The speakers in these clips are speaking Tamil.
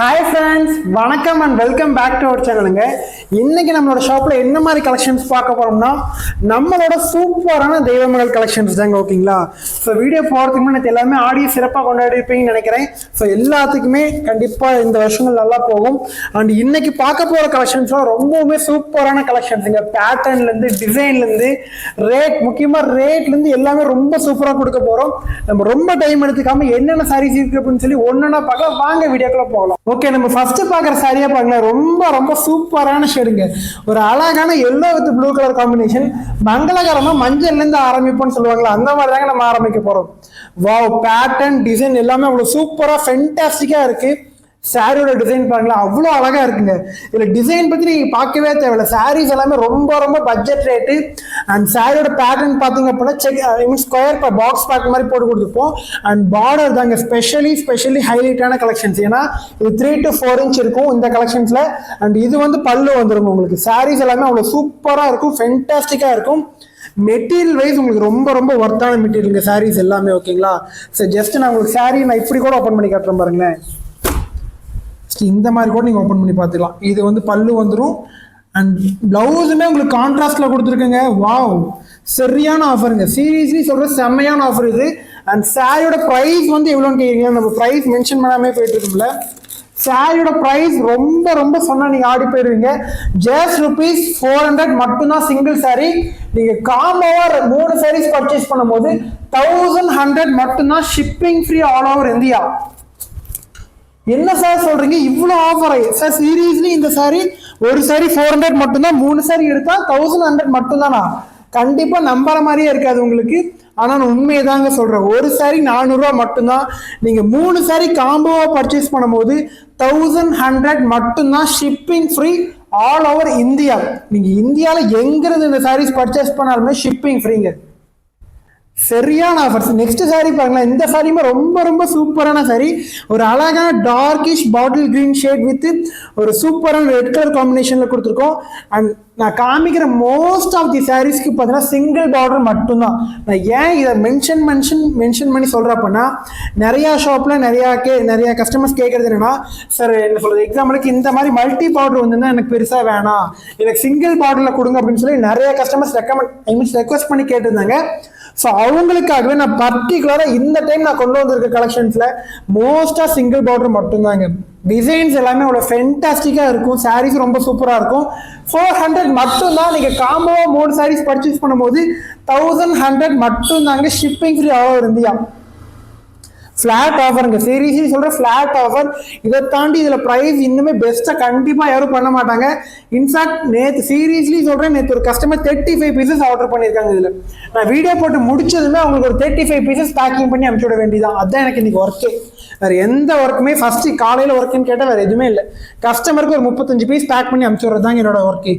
ஹாய் ஃப்ரெண்ட்ஸ், வணக்கம் and welcome back to our சேனலுங்க. இன்னைக்கு நம்மளோட ஷாப்பில் என்ன மாதிரி கலெக்ஷன்ஸ் பார்க்க போகிறோம்னா நம்மளோட சூப்பரான தெய்வமகள் கலெக்ஷன்ஸ் தாங்க. ஓகேங்களா? ஸோ வீடியோ போகிறதுக்கு முன்னாடி எல்லாமே ஆடியோ சிறப்பாக கொண்டாடி இருப்பீங்கன்னு நினைக்கிறேன். ஸோ எல்லாத்துக்குமே கண்டிப்பாக இந்த வருஷங்கள் நல்லா போகும். அண்ட் இன்னைக்கு பார்க்க போகிற கலெக்ஷன்ஸ்லாம் ரொம்பவுமே சூப்பரான கலெக்ஷன்ஸுங்க. பேட்டர்ன்லேருந்து டிசைன்லேருந்து முக்கியமாக ரேட்லேருந்து எல்லாமே ரொம்ப சூப்பராக கொடுக்க போகிறோம். நம்ம ரொம்ப டைம் எடுத்துக்காமல் என்னென்ன சாரீஸ் இருக்குது அப்படின்னு சொல்லி ஒன்றுனா பார்க்கலாம். வாங்க வீடியோக்குள்ளே போகலாம். ஓகே, நம்ம ஃபர்ஸ்ட் பாக்குற சாரியா பாருங்க. ரொம்ப ரொம்ப சூப்பரான ஷேடுங்க. ஒரு அழகான yellow with blue colour combination. மங்களகரமா மஞ்சள்ல இருந்து ஆரம்பிப்போம்னு சொல்லுவாங்களா, அந்த மாதிரி தாங்க நம்ம ஆரம்பிக்க போறோம். வாவ், பேட்டர்ன் டிசைன் எல்லாமே அவ்வளவு சூப்பரா ஃபென்டாஸ்டிக்கா இருக்கு. சாரியோட டிசைன் பாருங்களா, அவ்வளோ அழகா இருக்குங்க. இதுல டிசைன் பத்தி நீங்க பார்க்கவே தேவையில்ல. சாரீஸ் எல்லாமே ரொம்ப ரொம்ப பட்ஜெட் ரேட்டு. அண்ட் சாரியோட பேட்டர்ன் பாத்தீங்க அப்படின்னா ஸ்கொயர் பாக்ஸ் பேட்டர்ன் மாதிரி போட்டு கொடுத்துருப்போம். அண்ட் பார்டர் தாங்க ஸ்பெஷலி ஹைலைட்டான கலெக்ஷன்ஸ். ஏன்னா இது 3 to 4 inch இருக்கும் இந்த கலெக்ஷன்ஸ்ல. அண்ட் இது வந்து பல்லு வந்துடும் உங்களுக்கு. சாரீஸ் எல்லாமே அவ்வளோ சூப்பரா இருக்கும், ஃபென்டாஸ்டிக்கா இருக்கும். மெட்டீரியல் வைஸ் உங்களுக்கு ரொம்ப ரொம்ப ஒர்த்தான மெட்டீரியல் சாரீஸ் எல்லாமே. ஓகேங்களா? ஸோ ஜஸ்ட் நான் உங்களுக்கு சாரீ நான் இப்படி கூட ஓப்பன் பண்ணி காட்டுறேன் பாருங்களேன். இந்த மாதிரி கூட நீங்கள் ஓப்பன் பண்ணி பார்த்துக்கலாம். இது வந்து பல்லு வந்துடும். அண்ட் பிளவுஸுமே உங்களுக்கு கான்ட்ராஸ்டில் கொடுத்துருக்குங்க. வாவ், சரியான ஆஃபருங்க. சீரியஸ்லி சொல்கிற செம்மையான ஆஃபர் இது. அண்ட் சாரியோட ப்ரைஸ் வந்து எவ்வளோன்னு கேட்குறீங்க. நம்ம ப்ரைஸ் மென்ஷன் பண்ணாமே போயிட்டு இருக்கும்ல. சாரியோட ப்ரைஸ் ரொம்ப ரொம்ப சொன்னால் நீங்கள் ஆடி போயிடுவீங்க. ஜஸ்ட் ₹400 மட்டும்தான் சிங்கிள் சாரி. நீங்கள் காம்போவாக 3 சாரீஸ் பர்ச்சேஸ் பண்ணும்போது 1100 மட்டும்தான் shipping free all over India. என்ன சார் சொல்றீங்க, இவ்வளோ ஆஃபர் சார்? சீரியஸ்லி இந்த சாரி ஒரு சாரி 400 மட்டும்தான். 3 சாரி எடுத்தா 1100 மட்டும்தானா? கண்டிப்பா நம்புற மாதிரியே இருக்காது உங்களுக்கு. ஆனா நான் உண்மையை தாங்க சொல்றேன். ஒரு சாரி 400 மட்டும்தான். நீங்க 3 சாரி காம்போவா பர்ச்சேஸ் பண்ணும்போது 1100 மட்டும்தான் shipping free all over India. நீங்க இந்தியாவில் எங்கிருந்து இந்த சாரீஸ் பர்ச்சேஸ் பண்ணாலுமே ஷிப்பிங் ஃப்ரீங்க. சரியான ஆஃபர்ஸ். நெக்ஸ்ட் சாரி பாருங்களா. இந்த சாரியுமே ரொம்ப ரொம்ப சூப்பரான சாரி. ஒரு அழகான darkish bottle green shade with ஒரு சூப்பரான ரெட் கலர் காம்பினேஷன்ல கொடுத்துருக்கோம். அண்ட் நான் காமிக்கிற மோஸ்ட் ஆஃப் தி சாரீஸ்க்கு பார்த்தீங்கன்னா சிங்கிள் பார்டர் மட்டும்தான். நான் ஏன் இதை மென்ஷன் பண்ணி சொல்கிறேன் அப்படின்னா, நிறையா ஷாப்பில் நிறையா கஸ்டமர்ஸ் கேட்குறது என்னன்னா, சார் என்ன சொல்கிறது, எக்ஸாம்பிளுக்கு இந்த மாதிரி மல்டி பார்டர் வந்துன்னா எனக்கு பெருசாக வேணாம், எனக்கு சிங்கிள் பார்டரில் கொடுங்க அப்படின்னு சொல்லி நிறைய கஸ்டமர்ஸ் ரெக்வஸ்ட் பண்ணி கேட்டிருந்தாங்க. ஸோ அவங்களுக்காகவே நான் பர்டிகுலராக இந்த டைம் நான் கொண்டு வந்திருக்க கலெக்ஷன்ஸில் மோஸ்ட்டாக சிங்கிள் பார்டர் மட்டும்தாங்க. டிசைன்ஸ் எல்லாமே அவ்வளோ ஃபென்டாஸ்டிக்காக இருக்கும். சாரீஸ் ரொம்ப சூப்பராக இருக்கும். 400 மட்டும்தான். நீங்கள் காம்போவா 3 சாரீஸ் பர்ச்சேஸ் பண்ணும்போது 1100 மட்டும்தாங்க shipping free all over India. Flat ஆஃபருங்க. சீரியஸ்லி சொல்கிறேன், ஃபிளாட் ஆஃபர். இதை தாண்டி இதில் ப்ரைஸ் இன்னுமே பெஸ்ட்டாக கண்டிப்பாக யாரும் பண்ண மாட்டாங்க. இன்ஃபேக்ட் சீரியஸ்லி சொல்கிறேன், நேற்று ஒரு கஸ்டமர் 35 பீசஸ் ஆர்டர் பண்ணியிருக்காங்க. இதில் நான் வீடியோ போட்டு முடிச்சதுமே அவங்களுக்கு ஒரு 35 பீசஸ் பேக்கிங் பண்ணி அனுப்பிச்சு விட வேண்டியதான். அதுதான் எனக்கு இன்னைக்கு ஒர்க்கே. வேறு எந்த ஒர்க்குமே ஃபர்ஸ்ட் காலையில் ஒர்க்குன்னு கேட்டால் வேறு எதுவுமே இல்லை. கஸ்டமருக்கு ஒரு 35 பீஸ் பேக் பண்ணி அனுப்பிச்சு விட்றது தான் என்னோட ஒர்க்கே.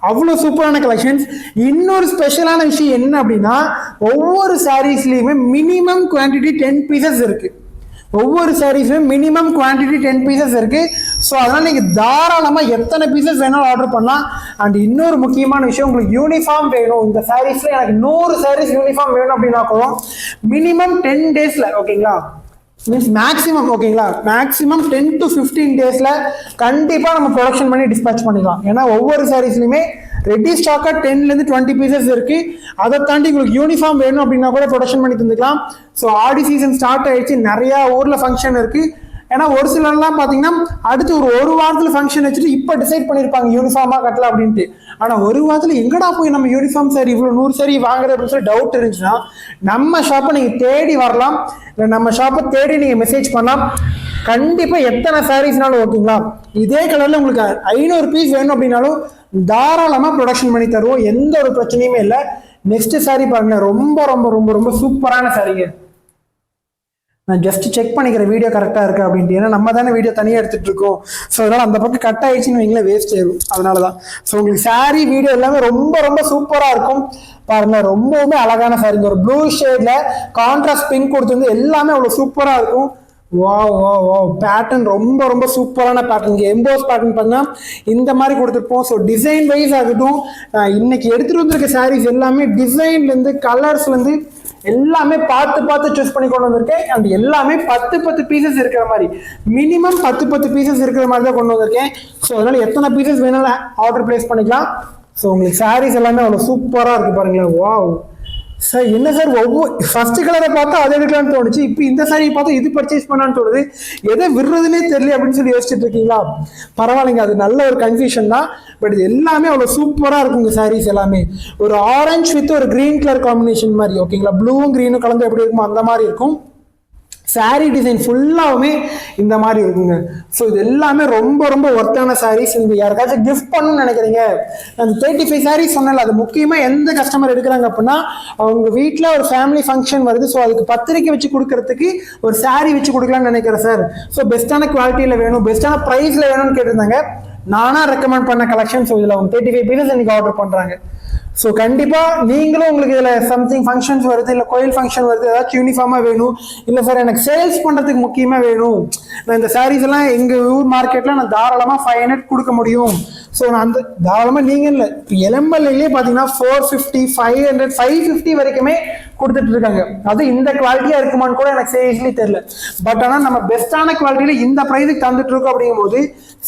அவ்வளோ சூப்பரான கலெக்ஷன்ஸ். இன்னொரு ஸ்பெஷலான விஷயம் என்ன அப்படின்னா, ஒவ்வொரு சாரீஸ்லையுமே மினிமம் குவான்டிட்டி 10 பீசஸ் இருக்கு. ஒவ்வொரு சாரீஸ்லையும் மினிமம் குவான்டிட்டி 10 பீசஸ் இருக்கு. ஸோ அதனால நீங்கள் தாராளமாக எத்தனை பீசஸ் வேணாலும் ஆர்டர் பண்ணலாம். அண்ட் இன்னொரு முக்கியமான விஷயம், உங்களுக்கு யூனிஃபார்ம் வேணும். இந்த சாரீஸ்ல எனக்கு 100 சாரீஸ் யூனிஃபார்ம் வேணும் அப்படின்னா கூட மினிமம் 10 days, ஓகேங்களா, மீன்ஸ் மேக்ஸிமம், ஓகேங்களா, மேக்ஸிமம் 10 to 15 days கண்டிப்பாக நம்ம ப்ரொடக்ஷன் பண்ணி டிஸ்பேச் பண்ணிக்கலாம். ஏன்னா ஒவ்வொரு சாரீஸ்லையுமே ரெடி ஸ்டாக்காக 10 to 20 பீசஸ் இருக்கு. அதை தாண்டி உங்களுக்கு யூனிஃபார்ம் வேணும் அப்படின்னா கூட ப்ரொடக்ஷன் பண்ணி தந்துக்கலாம். ஸோ ஆடி சீசன் ஸ்டார்ட் ஆயிடுச்சு. நிறையா ஊரில் ஃபங்க்ஷன் இருக்கு. ஏன்னா ஒரு சிலர்லாம் பார்த்தீங்கன்னா அடுத்து ஒரு வாரத்தில் ஃபங்க்ஷன் வச்சுட்டு இப்போ டிசைட் பண்ணியிருப்பாங்க யூனிஃபார்மாக கட்டலாம் அப்படின்ட்டு. ஆனால் ஒரு வாரத்தில் எங்கடா போய் நம்ம யூனிஃபார்ம் சாரி இவ்வளோ 100 சாரி வாங்குறது அப்படின்னு சொல்லி டவுட் இருந்துச்சுன்னா நம்ம ஷாப்பை நீங்கள் தேடி வரலாம். இல்லை நம்ம ஷாப்பை தேடி நீங்கள் மெசேஜ் பண்ணலாம். கண்டிப்பாக எத்தனை சாரீஸ்னாலும் ஓகேங்களா, இதே கலரில் உங்களுக்கு 500 பீஸ் வேணும் அப்படின்னாலும் தாராளமாக ப்ரொடக்ஷன் பண்ணி தருவோம். எந்த ஒரு பிரச்சனையுமே இல்லை. நெக்ஸ்ட் சாரி பாருங்க. ரொம்ப ரொம்ப ரொம்ப ரொம்ப சூப்பரான சாரிங்க. நான் ஜஸ்ட் செக் பண்ணிக்கிற வீடியோ கரெக்டாக இருக்கு அப்படின்ட்டு. ஏன்னா நம்ம தானே வீடியோ தனியாக எடுத்துகிட்டு இருக்கோம். ஸோ அதனால் அந்த பக்கம் கட் ஆயிடுச்சுன்னு வைங்களேன், வேஸ்ட் ஆயிடும். அதனால தான். ஸோ உங்களுக்கு சாரி வீடியோ எல்லாமே ரொம்ப ரொம்ப சூப்பராக இருக்கும். பாருங்க, ரொம்பவுமே அழகான சாரிங்க. ஒரு ப்ளூ ஷேட்ல கான்ட்ராஸ்ட் பிங்க் கொடுத்துருந்து எல்லாமே அவ்வளோ சூப்பராக இருக்கும். பேட்டர்ன் ரொம்ப ரொம்ப சூப்பரான பேட்டர்ன். எம்போஸ் பேட்டர்ன் பார்த்தீங்கன்னா இந்த மாதிரி கொடுத்துருப்போம். ஸோ டிசைன் வைஸ் ஆகட்டும், இன்னைக்கு எடுத்துகிட்டு வந்திருக்க சாரீஸ் எல்லாமே டிசைன்லேருந்து கலர்ஸ்லேருந்து எல்லாமே பார்த்து பார்த்து சூஸ் பண்ணி கொண்டு வந்திருக்கேன். அண்ட் எல்லாமே 10 பீசஸ் இருக்கிற மாதிரி, மினிமம் 10 பீசஸ் இருக்கிற மாதிரி தான் கொண்டு வந்திருக்கேன். ஸோ அதனால எத்தனை பீசஸ் வேணாலும் ஆர்டர் பிளேஸ் பண்ணிக்கலாம். ஸோ உங்களுக்கு சாரீஸ் எல்லாமே அவ்வளோ சூப்பராக இருக்கு பாருங்களேன். வாவ் சார், என்ன சார் ஒவ்வொரு ஃபர்ஸ்ட் கலரை பார்த்தா அதை எடுக்கலான்னு தோணுச்சு, இப்போ இந்த சாரியை பார்த்தா இது பர்ச்சேஸ் பண்ணான்னு தோணுது, எதை விடுறதுனே தெரியல அப்படின்னு சொல்லி யோசிச்சுட்டு இருக்கீங்களா? பரவாயில்லைங்க, அது நல்ல ஒரு கன்ஃபியூஷன் தான். பட் இது எல்லாமே அவ்வளோ சூப்பராக இருக்குங்க. சாரீஸ் எல்லாமே ஒரு ஆரஞ்சு வித் ஒரு கிரீன் கலர் காம்பினேஷன் மாதிரி, ஓகேங்களா? ப்ளூவும் கிரீனும் கலந்து எப்படி இருக்குமோ அந்த மாதிரி இருக்கும். சாரீ டிசைன் ஃபுல்லாகவுமே இந்த மாதிரி இருக்குங்க. ஸோ இது எல்லாமே ரொம்ப ரொம்ப ஒர்த்தான சாரீஸ். நீங்கள் யாருக்காச்சும் கிஃப்ட் பண்ணணும்னு நினைக்கிறீங்க, அந்த 35 சாரீஸ் சொன்னால அது முக்கியமாக எந்த கஸ்டமர் எடுக்கிறாங்க அப்படின்னா, அவங்க வீட்டில் ஒரு ஃபேமிலி ஃபங்க்ஷன் வருது, ஸோ அதுக்கு பத்திரிக்கை வச்சு கொடுக்கறதுக்கு ஒரு சாரீ வச்சு கொடுக்கலான்னு நினைக்கிறேன் சார். ஸோ பெஸ்ட்டான குவாலிட்டியில் வேணும், பெஸ்ட்டான ப்ரைஸில் வேணும்னு கேட்டிருந்தாங்க. நானாக ரெக்கமெண்ட் பண்ண கலெக்ஷன். ஸோ இதில் அவங்க 35 பீசஸ் இன்னைக்கு ஆர்டர் பண்ணுறாங்க. ஸோ கண்டிப்பாக நீங்களும் உங்களுக்கு இதில் சம்திங் ஃபங்க்ஷன்ஸ் வருது, இல்லை கோயில் ஃபங்க்ஷன் வருது, ஏதாச்சும் யூனிஃபார்மாக வேணும், இல்லை சார் எனக்கு சேல்ஸ் பண்ணுறதுக்கு முக்கியமாக வேணும், நான் இந்த சாரீஸ் எல்லாம் எங்கள் ஊர் மார்க்கெட்டில் நான் தாராளமாக 500 கொடுக்க முடியும். ஸோ நான் அந்த தாராளமாக நீங்கள் இல்லை, இப்போ எலம்பல்லையே பார்த்தீங்கன்னா 450, 500, 550 வரைக்குமே கொடுத்துட்டு இருக்காங்க. அது இந்த குவாலிட்டியாக இருக்குமான்னு கூட எனக்கு சீரியஸ்லி தெரியல. பட் ஆனால் நம்ம பெஸ்ட்டான குவாலிட்டியில் இந்த ப்ரைஸுக்கு தந்துட்டு இருக்கோம். அப்படிங்கும்போது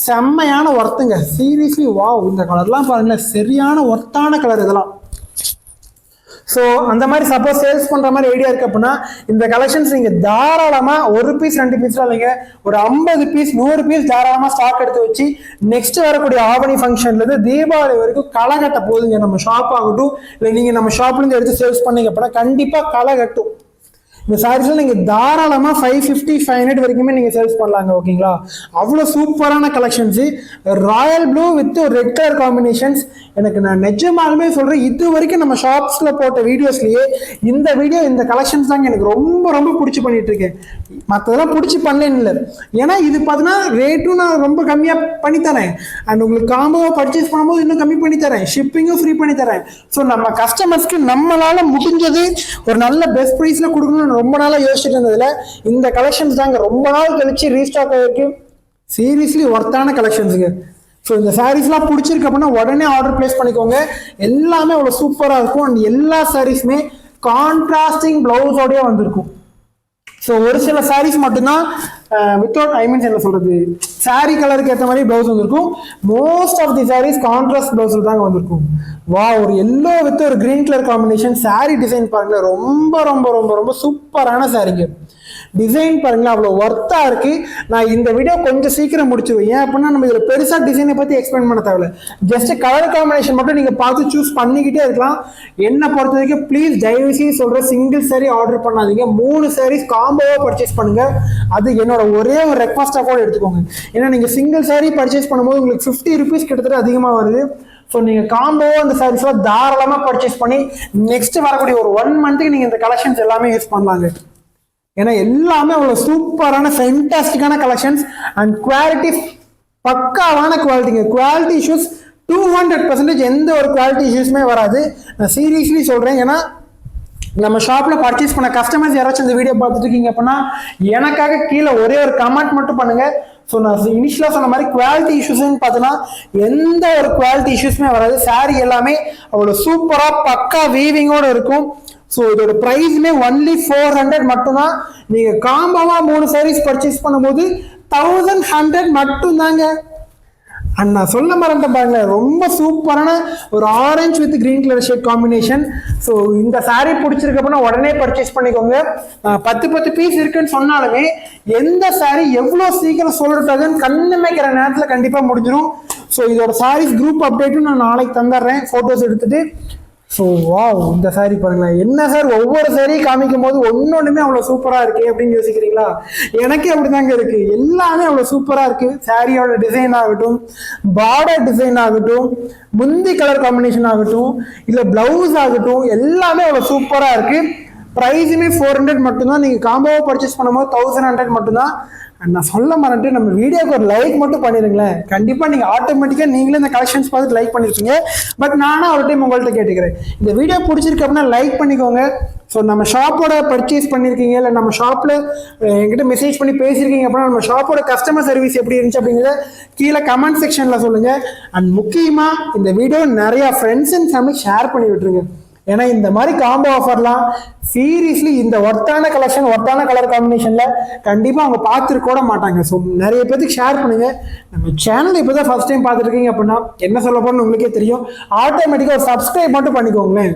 செம்மையான ஒர்த்துங்க. சீரியஸ்லி வாவ், இந்த கலர்லாம் பாருங்களேன், சரியான ஒர்த்தான கலர் இதெல்லாம். ஸோ அந்த மாதிரி சப்போஸ் சேல்ஸ் பண்ணுற மாதிரி ஐடியா இருக்கு அப்படின்னா இந்த கலெக்ஷன்ஸ் நீங்கள் தாராளமாக 1 பீஸ் 2 பீஸ்லாம் இல்லைங்க, ஒரு 50 பீஸ் 100 பீஸ் தாராளமாக ஸ்டாக் எடுத்து வச்சு நெக்ஸ்ட் வரக்கூடிய ஆவணி ஃபங்க்ஷன்லேருந்து தீபாவளி வரைக்கும் களை கட்ட போகுதுங்க. நம்ம ஷாப் ஆகட்டும், இல்லை நீங்கள் நம்ம ஷாப்லேருந்து எடுத்து சேல்ஸ் பண்ணீங்க அப்படின்னா கண்டிப்பாக களை கட்டும். இந்த சாரீஸ்ல நீங்க தாராளமா 550, 500 வரைக்குமே நீங்க சேல்ஸ் பண்ணலாங்க. ஓகேங்களா? அவ்வளோ சூப்பரான collections. Royal blue with red colour combinations. எனக்கு நான் நிஜமாலுமே சொல்றேன், இது வரைக்கும் நம்ம ஷாப்ஸ்ல போட்ட வீடியோஸ்லயே இந்த வீடியோ, இந்த கலெக்ஷன்ஸ் தாங்க எனக்கு ரொம்ப ரொம்ப பிடிச்சி பண்ணிட்டு இருக்கேன். மற்றதெல்லாம் பிடிச்சி பண்ணேன்னு இல்லை, ஏன்னா இது பார்த்தீங்கன்னா ரேட்டும் நான் ரொம்ப கம்மியாக பண்ணித்தரேன். அண்ட் உங்களுக்கு காம்போவை பர்ச்சேஸ் பண்ணும்போது இன்னும் கம்மி பண்ணி தரேன், ஷிப்பிங்கும் ஃப்ரீ பண்ணி தரேன். ஸோ நம்ம கஸ்டமர்ஸ்க்கு நம்மளால முடிஞ்சது ஒரு நல்ல பெஸ்ட் ப்ரைஸ்ல கொடுக்கணும்னு ரொம்ப நாளா யோசிச்சுட்டு இருந்ததுல இந்த கலெக்ஷன்ஸ் தாங்க ரொம்ப நாள் கழிச்சு ரீஸ்டாக் ஆகிருக்கு. சீரியஸ்லி ஒர்த்தான கலெக்ஷன்ஸுங்க. ஸோ இந்த சாரீஸ்லாம் பிடிச்சிருக்கு அப்படின்னா உடனே ஆர்டர் பிளேஸ் பண்ணிக்கோங்க. எல்லாமே அவ்வளோ சூப்பராக இருக்கும். அண்ட் எல்லா சாரீஸுமே கான்ட்ராஸ்டிங் பிளவுஸோடய வந்திருக்கும். ஸோ ஒரு சில சாரீஸ் மட்டும்தான் வித்தவுட் என்ன சொல்றது, சாரீ கலருக்கு ஏற்ற மாதிரி பிளவுஸ் வந்திருக்கும். Most of the sarees contrast blouse தாங்க வந்திருக்கும். வா, ஒரு எல்லோ வித் ஒரு green colour combination. Saree design பாருங்களேன், ரொம்ப ரொம்ப ரொம்ப ரொம்ப சூப்பரான சாரீங்க. டிசைன் பாருங்களேன், அவ்வளோ ஒர்த்தா இருக்கு. நான் இந்த வீடியோ கொஞ்சம் சீக்கிரம் முடிச்சுடுவேன். ஏன் அப்படின்னா நம்ம இதில் பெருசாக டிசைனை பற்றி எக்ஸ்பிளைன் பண்ண தேவையில்ல. ஜஸ்ட் கலர் காம்பினேஷன் மட்டும் நீங்கள் பார்த்து சூஸ் பண்ணிக்கிட்டே இருக்கலாம். என்னை பொறுத்த வரைக்கும் ப்ளீஸ் தயவுசெய்து சொல்கிற சிங்கிள் சாரீ ஆர்டர் பண்ணாதீங்க. 3 சாரீஸ் காம்போவாக பர்ச்சேஸ் பண்ணுங்க. அது என்னோட ஒரே ஒரு ரெக்வஸ்ட்டாக கூட எடுத்துக்கோங்க. ஏன்னா நீங்கள் சிங்கிள் சாரீ பர்ச்சேஸ் பண்ணும்போது உங்களுக்கு 50 ருபீஸ் கிட்டத்தட்ட அதிகமாக வருது. ஸோ நீங்கள் காம்போவாக அந்த சாரீஸ்லாம் தாராளமாக பர்ச்சேஸ் பண்ணி நெக்ஸ்ட் வரக்கூடிய ஒரு 1 மந்த்துக்கு நீங்கள் இந்த கலெக்ஷன்ஸ் எல்லாமே யூஸ் பண்ணலாங்க. ஏன்னா எல்லாமே அவ்வளோ சூப்பரான ஃபென்டாஸ்டிக்கான கலெக்ஷன்ஸ் அண்ட் குவாலிட்டி பக்காவான குவாலிட்டிங்க. குவாலிட்டி இஷ்யூஸ் 200% எந்த ஒரு குவாலிட்டி இஷ்யூஸுமே வராது. நான் சீரியஸ்லி சொல்கிறேன். ஏன்னா நம்ம ஷாப்பில் பர்ச்சேஸ் பண்ண கஸ்டமர்ஸ் யாராச்சும் இந்த வீடியோ பார்த்துட்டு இருக்கீங்க அப்படின்னா எனக்காக கீழே ஒரே ஒரு கமெண்ட் மட்டும் பண்ணுங்க. ஸோ நான் இனிஷியலாக சொன்ன மாதிரி குவாலிட்டி இஷ்யூஸ்ன்னு பார்த்தோன்னா எந்த ஒரு குவாலிட்டி இஷ்யூஸுமே வராது. சாரீ எல்லாமே அவ்வளோ சூப்பராக பக்கா வீவிங்கோடு இருக்கும். ஸோ இதோட ப்ரைஸுமே ஒன்லி 400 மட்டும்தான். நீங்கள் காம்போவா 3 சாரீஸ் பர்ச்சேஸ் பண்ணும்போது 1100 மட்டும்தாங்க. அண்ட் நான் சொல்ல மறந்துட்டேன் பாருங்களேன், ரொம்ப சூப்பரான ஒரு orange with green colour shade combination. So இந்த சாரீ பிடிச்சிருக்கு அப்படின்னா உடனே பர்ச்சேஸ் பண்ணிக்கோங்க. 10 பீஸ் இருக்குன்னு சொன்னாலுமே எந்த சாரீ எவ்வளோ சீக்கிரம் சொல்லிட்டாங்கன்னு கண்ணுமைக்கிற நேரத்தில் கண்டிப்பாக முடிஞ்சிடும். ஸோ இதோட சாரீஸ் குரூப் அப்டேட்டும் நான் நாளைக்கு தந்துடுறேன் ஃபோட்டோஸ் எடுத்துட்டு. ஸோ வாவ், இந்த சாரீ பாருங்களேன். என்ன சார் ஒவ்வொரு சாரீ காமிக்கும் போது ஒன்னொன்றுமே அவ்வளோ சூப்பராக இருக்கு அப்படின்னு யோசிக்கிறீங்களா? எனக்கே அப்படிதாங்க இருக்கு. எல்லாமே அவ்வளோ சூப்பராக இருக்கு. சாரியோட டிசைன் ஆகட்டும், பார்டர் டிசைன் ஆகட்டும், முந்தி கலர் காம்பினேஷன் ஆகட்டும், இல்லை பிளவுஸ் ஆகட்டும், எல்லாமே அவ்வளோ சூப்பராக இருக்கு. ப்ரைஸுமே 400 மட்டும்தான். நீங்கள் காம்போவை பர்ச்சேஸ் பண்ணும்போது 1100 மட்டும்தான். நான் சொல்ல மறந்துட்டு நம்ம வீடியோக்கு ஒரு லைக் மட்டும் பண்ணிடுங்களேன். கண்டிப்பாக நீங்கள் ஆட்டோமேட்டிக்காக நீங்களே இந்த கலெக்ஷன்ஸ் பார்த்து லைக் பண்ணிருக்கீங்க. பட் நானும் ஒரு டைம் உங்கள்கிட்ட கேட்டுக்கிறேன், இந்த வீடியோ பிடிச்சிருக்கு அப்படின்னா லைக் பண்ணிக்கோங்க. ஸோ நம்ம ஷாப்போட பர்ச்சேஸ் பண்ணியிருக்கீங்க, இல்லை நம்ம ஷாப்பில் என்கிட்ட மெசேஜ் பண்ணி பேசியிருக்கீங்க அப்படின்னா நம்ம ஷாப்போட கஸ்டமர் சர்வீஸ் எப்படி இருந்துச்சு அப்படிங்கிறத கீழே கமெண்ட் செக்ஷனில் சொல்லுங்கள். அண்ட் முக்கியமாக இந்த வீடியோ நிறையா ஃப்ரெண்ட்ஸ் அண்ட் ஃபேமிலி ஷேர் பண்ணி விட்டுருங்க. ஏன்னா இந்த மாதிரி காம்போ ஆஃபர்லாம் சீரியஸ்லி இந்த ஒர்த்தான கலெக்ஷன் ஒர்த்தான கலர் காம்பினேஷன்ல கண்டிப்பா அவங்க பார்த்துருக்க கூட மாட்டாங்க. ஸோ நிறைய பேருக்கு ஷேர் பண்ணுங்க. நம்ம சேனல் இப்போதான் ஃபர்ஸ்ட் டைம் பார்த்துருக்கீங்க அப்படின்னா என்ன சொல்ல போறோம்னு உங்களுக்கே தெரியும். ஆட்டோமேட்டிக்கா ஒரு சப்ஸ்கிரைப் மட்டும் பண்ணிக்கோங்களேன்.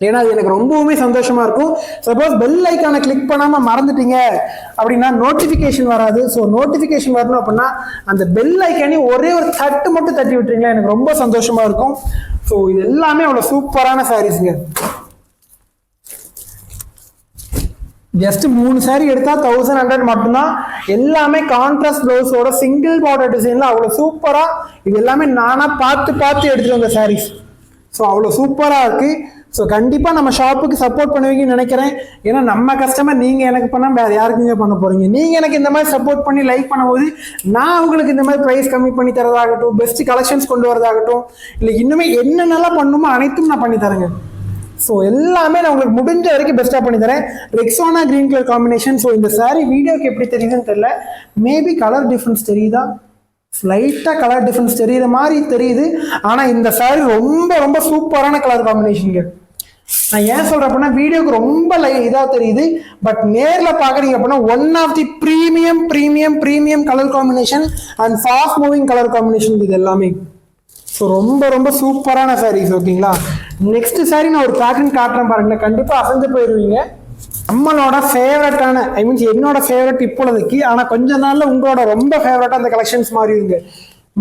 ஏன்னா அது எனக்கு ரொம்பவுமே சந்தோஷமா இருக்கும். சப்போஸ் பெல் ஐக்கானை கிளிக் பண்ணாம மறந்துட்டீங்க அப்படின்னா நோட்டிபிகேஷன் வராது. ஸோ நோட்டிபிகேஷன் வரணும் அப்படின்னா அந்த பெல் ஐக்கானே ஒரே ஒரு தட்டு மட்டும் தட்டி விட்டுறீங்களா, எனக்கு ரொம்ப சந்தோஷமா இருக்கும். ஸோ இது எல்லாமே அவ்வளோ சூப்பரான சாரீஸுங்க. ஜஸ்ட் 3 சாரீ எடுத்தா 1100 மட்டும்தான். எல்லாமே கான்ட்ராஸ்ட் ப்ளவுஸோட சிங்கிள் பார்டர் டிசைன்ல அவ்வளோ சூப்பரா. இது எல்லாமே நானா பார்த்து எடுத்துட்டு வந்த சாரீஸ். ஸோ அவ்வளோ சூப்பரா இருக்கு. ஸோ கண்டிப்பாக நம்ம ஷாப்புக்கு சப்போர்ட் பண்ணுவீங்கன்னு நினைக்கிறேன். ஏன்னா நம்ம கஸ்டமர் நீங்கள் எனக்கு பண்ணால் வேறு யாருக்குங்க பண்ண போகிறீங்க. நீங்கள் எனக்கு இந்த மாதிரி சப்போர்ட் பண்ணி லைக் பண்ணும்போது நான் உங்களுக்கு இந்த மாதிரி ப்ரைஸ் கம்மி பண்ணி தரதாகட்டும், பெஸ்ட் கலெக்ஷன்ஸ் கொண்டு வரதாகட்டும், இல்லை இன்னுமே என்னென்னலாம் பண்ணணுமோ அனைத்தும் நான் பண்ணி தரேங்க. ஸோ எல்லாமே நான் உங்களுக்கு முடிஞ்ச வரைக்கும் பெஸ்ட்டாக பண்ணி தரேன். ரெக்ஸானா கிரீன் கலர் காம்பினேஷன். ஸோ இந்த சாரீ வீடியோக்கு எப்படி தெரியுதுன்னு தெரியல, மேபி கலர் டிஃப்ரென்ஸ் தெரியுதா, ஸ்லைட்டாக கலர் டிஃப்ரென்ஸ் தெரியுற மாதிரி தெரியுது. ஆனால் இந்த சாரீ ரொம்ப ரொம்ப சூப்பரான கலர் காம்பினேஷனுங்க. நான் ஏன் சொல்றேன் அப்படின்னா வீடியோக்கு ரொம்ப இதாக தெரியுது, பட் நேரில் பார்க்குறீங்க அப்படின்னா one of the premium colour combination and fast moving colour combination இது எல்லாமே. ஸோ ரொம்ப ரொம்ப சூப்பரான சாரீஸ். ஓகேங்களா, நெக்ஸ்ட் சாரீ நான் ஒரு பேட்டர்ன் காட்டுறேன் பாருங்களேன், கண்டிப்பாக அசந்து போயிடுவீங்க. நம்மளோட ஃபேவரட்டான என்னோட ஃபேவரட் இப்பொழுதுக்கு, ஆனால் கொஞ்ச நாள்ல உங்களோட ரொம்ப ஃபேவரட்டாக அந்த கலெக்ஷன்ஸ் மாறிடுங்க.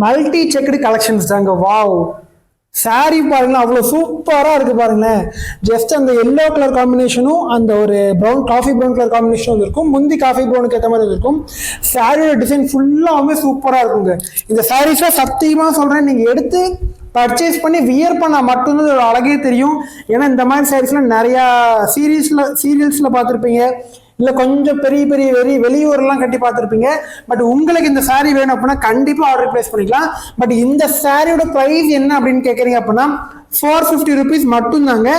மல்டி செக்குடு கலெக்ஷன்ஸ் தாங்க. வாவ், சாரி பாருங்களேன் அவ்வளோ சூப்பராக இருக்கு பாருங்களேன். ஜஸ்ட் அந்த எல்லோ கலர் காம்பினேஷனும் அந்த ஒரு காஃபி ப்ரௌன் கலர் காம்பினேஷனும் இருக்கும். முந்தி காஃபி ப்ரௌனுக்கு ஏற்ற மாதிரி இருக்கும். சாரியோட டிசைன் ஃபுல்லாகவே சூப்பராக இருக்குங்க. இந்த சாரீஸை சத்தியமாக சொல்கிறேன், நீங்கள் எடுத்து பர்ச்சேஸ் பண்ணி வியர் பண்ண மட்டும்தான் ஒரு அழகே தெரியும். ஏன்னா இந்த மாதிரி சாரீஸ்லாம் நிறையா சீரியல்ஸில் பார்த்துருப்பீங்க, இல்லை கொஞ்சம் பெரிய வெளியூர்லாம் கட்டி பார்த்துருப்பீங்க. பட் உங்களுக்கு இந்த சாரீ வேணும் அப்படின்னா கண்டிப்பாக ஆர்டர் பிளேஸ் பண்ணிக்கலாம். பட் இந்த சாரியோட ப்ரைஸ் என்ன அப்படின்னு கேட்குறீங்க அப்படின்னா 450 rupees மட்டும்தாங்க.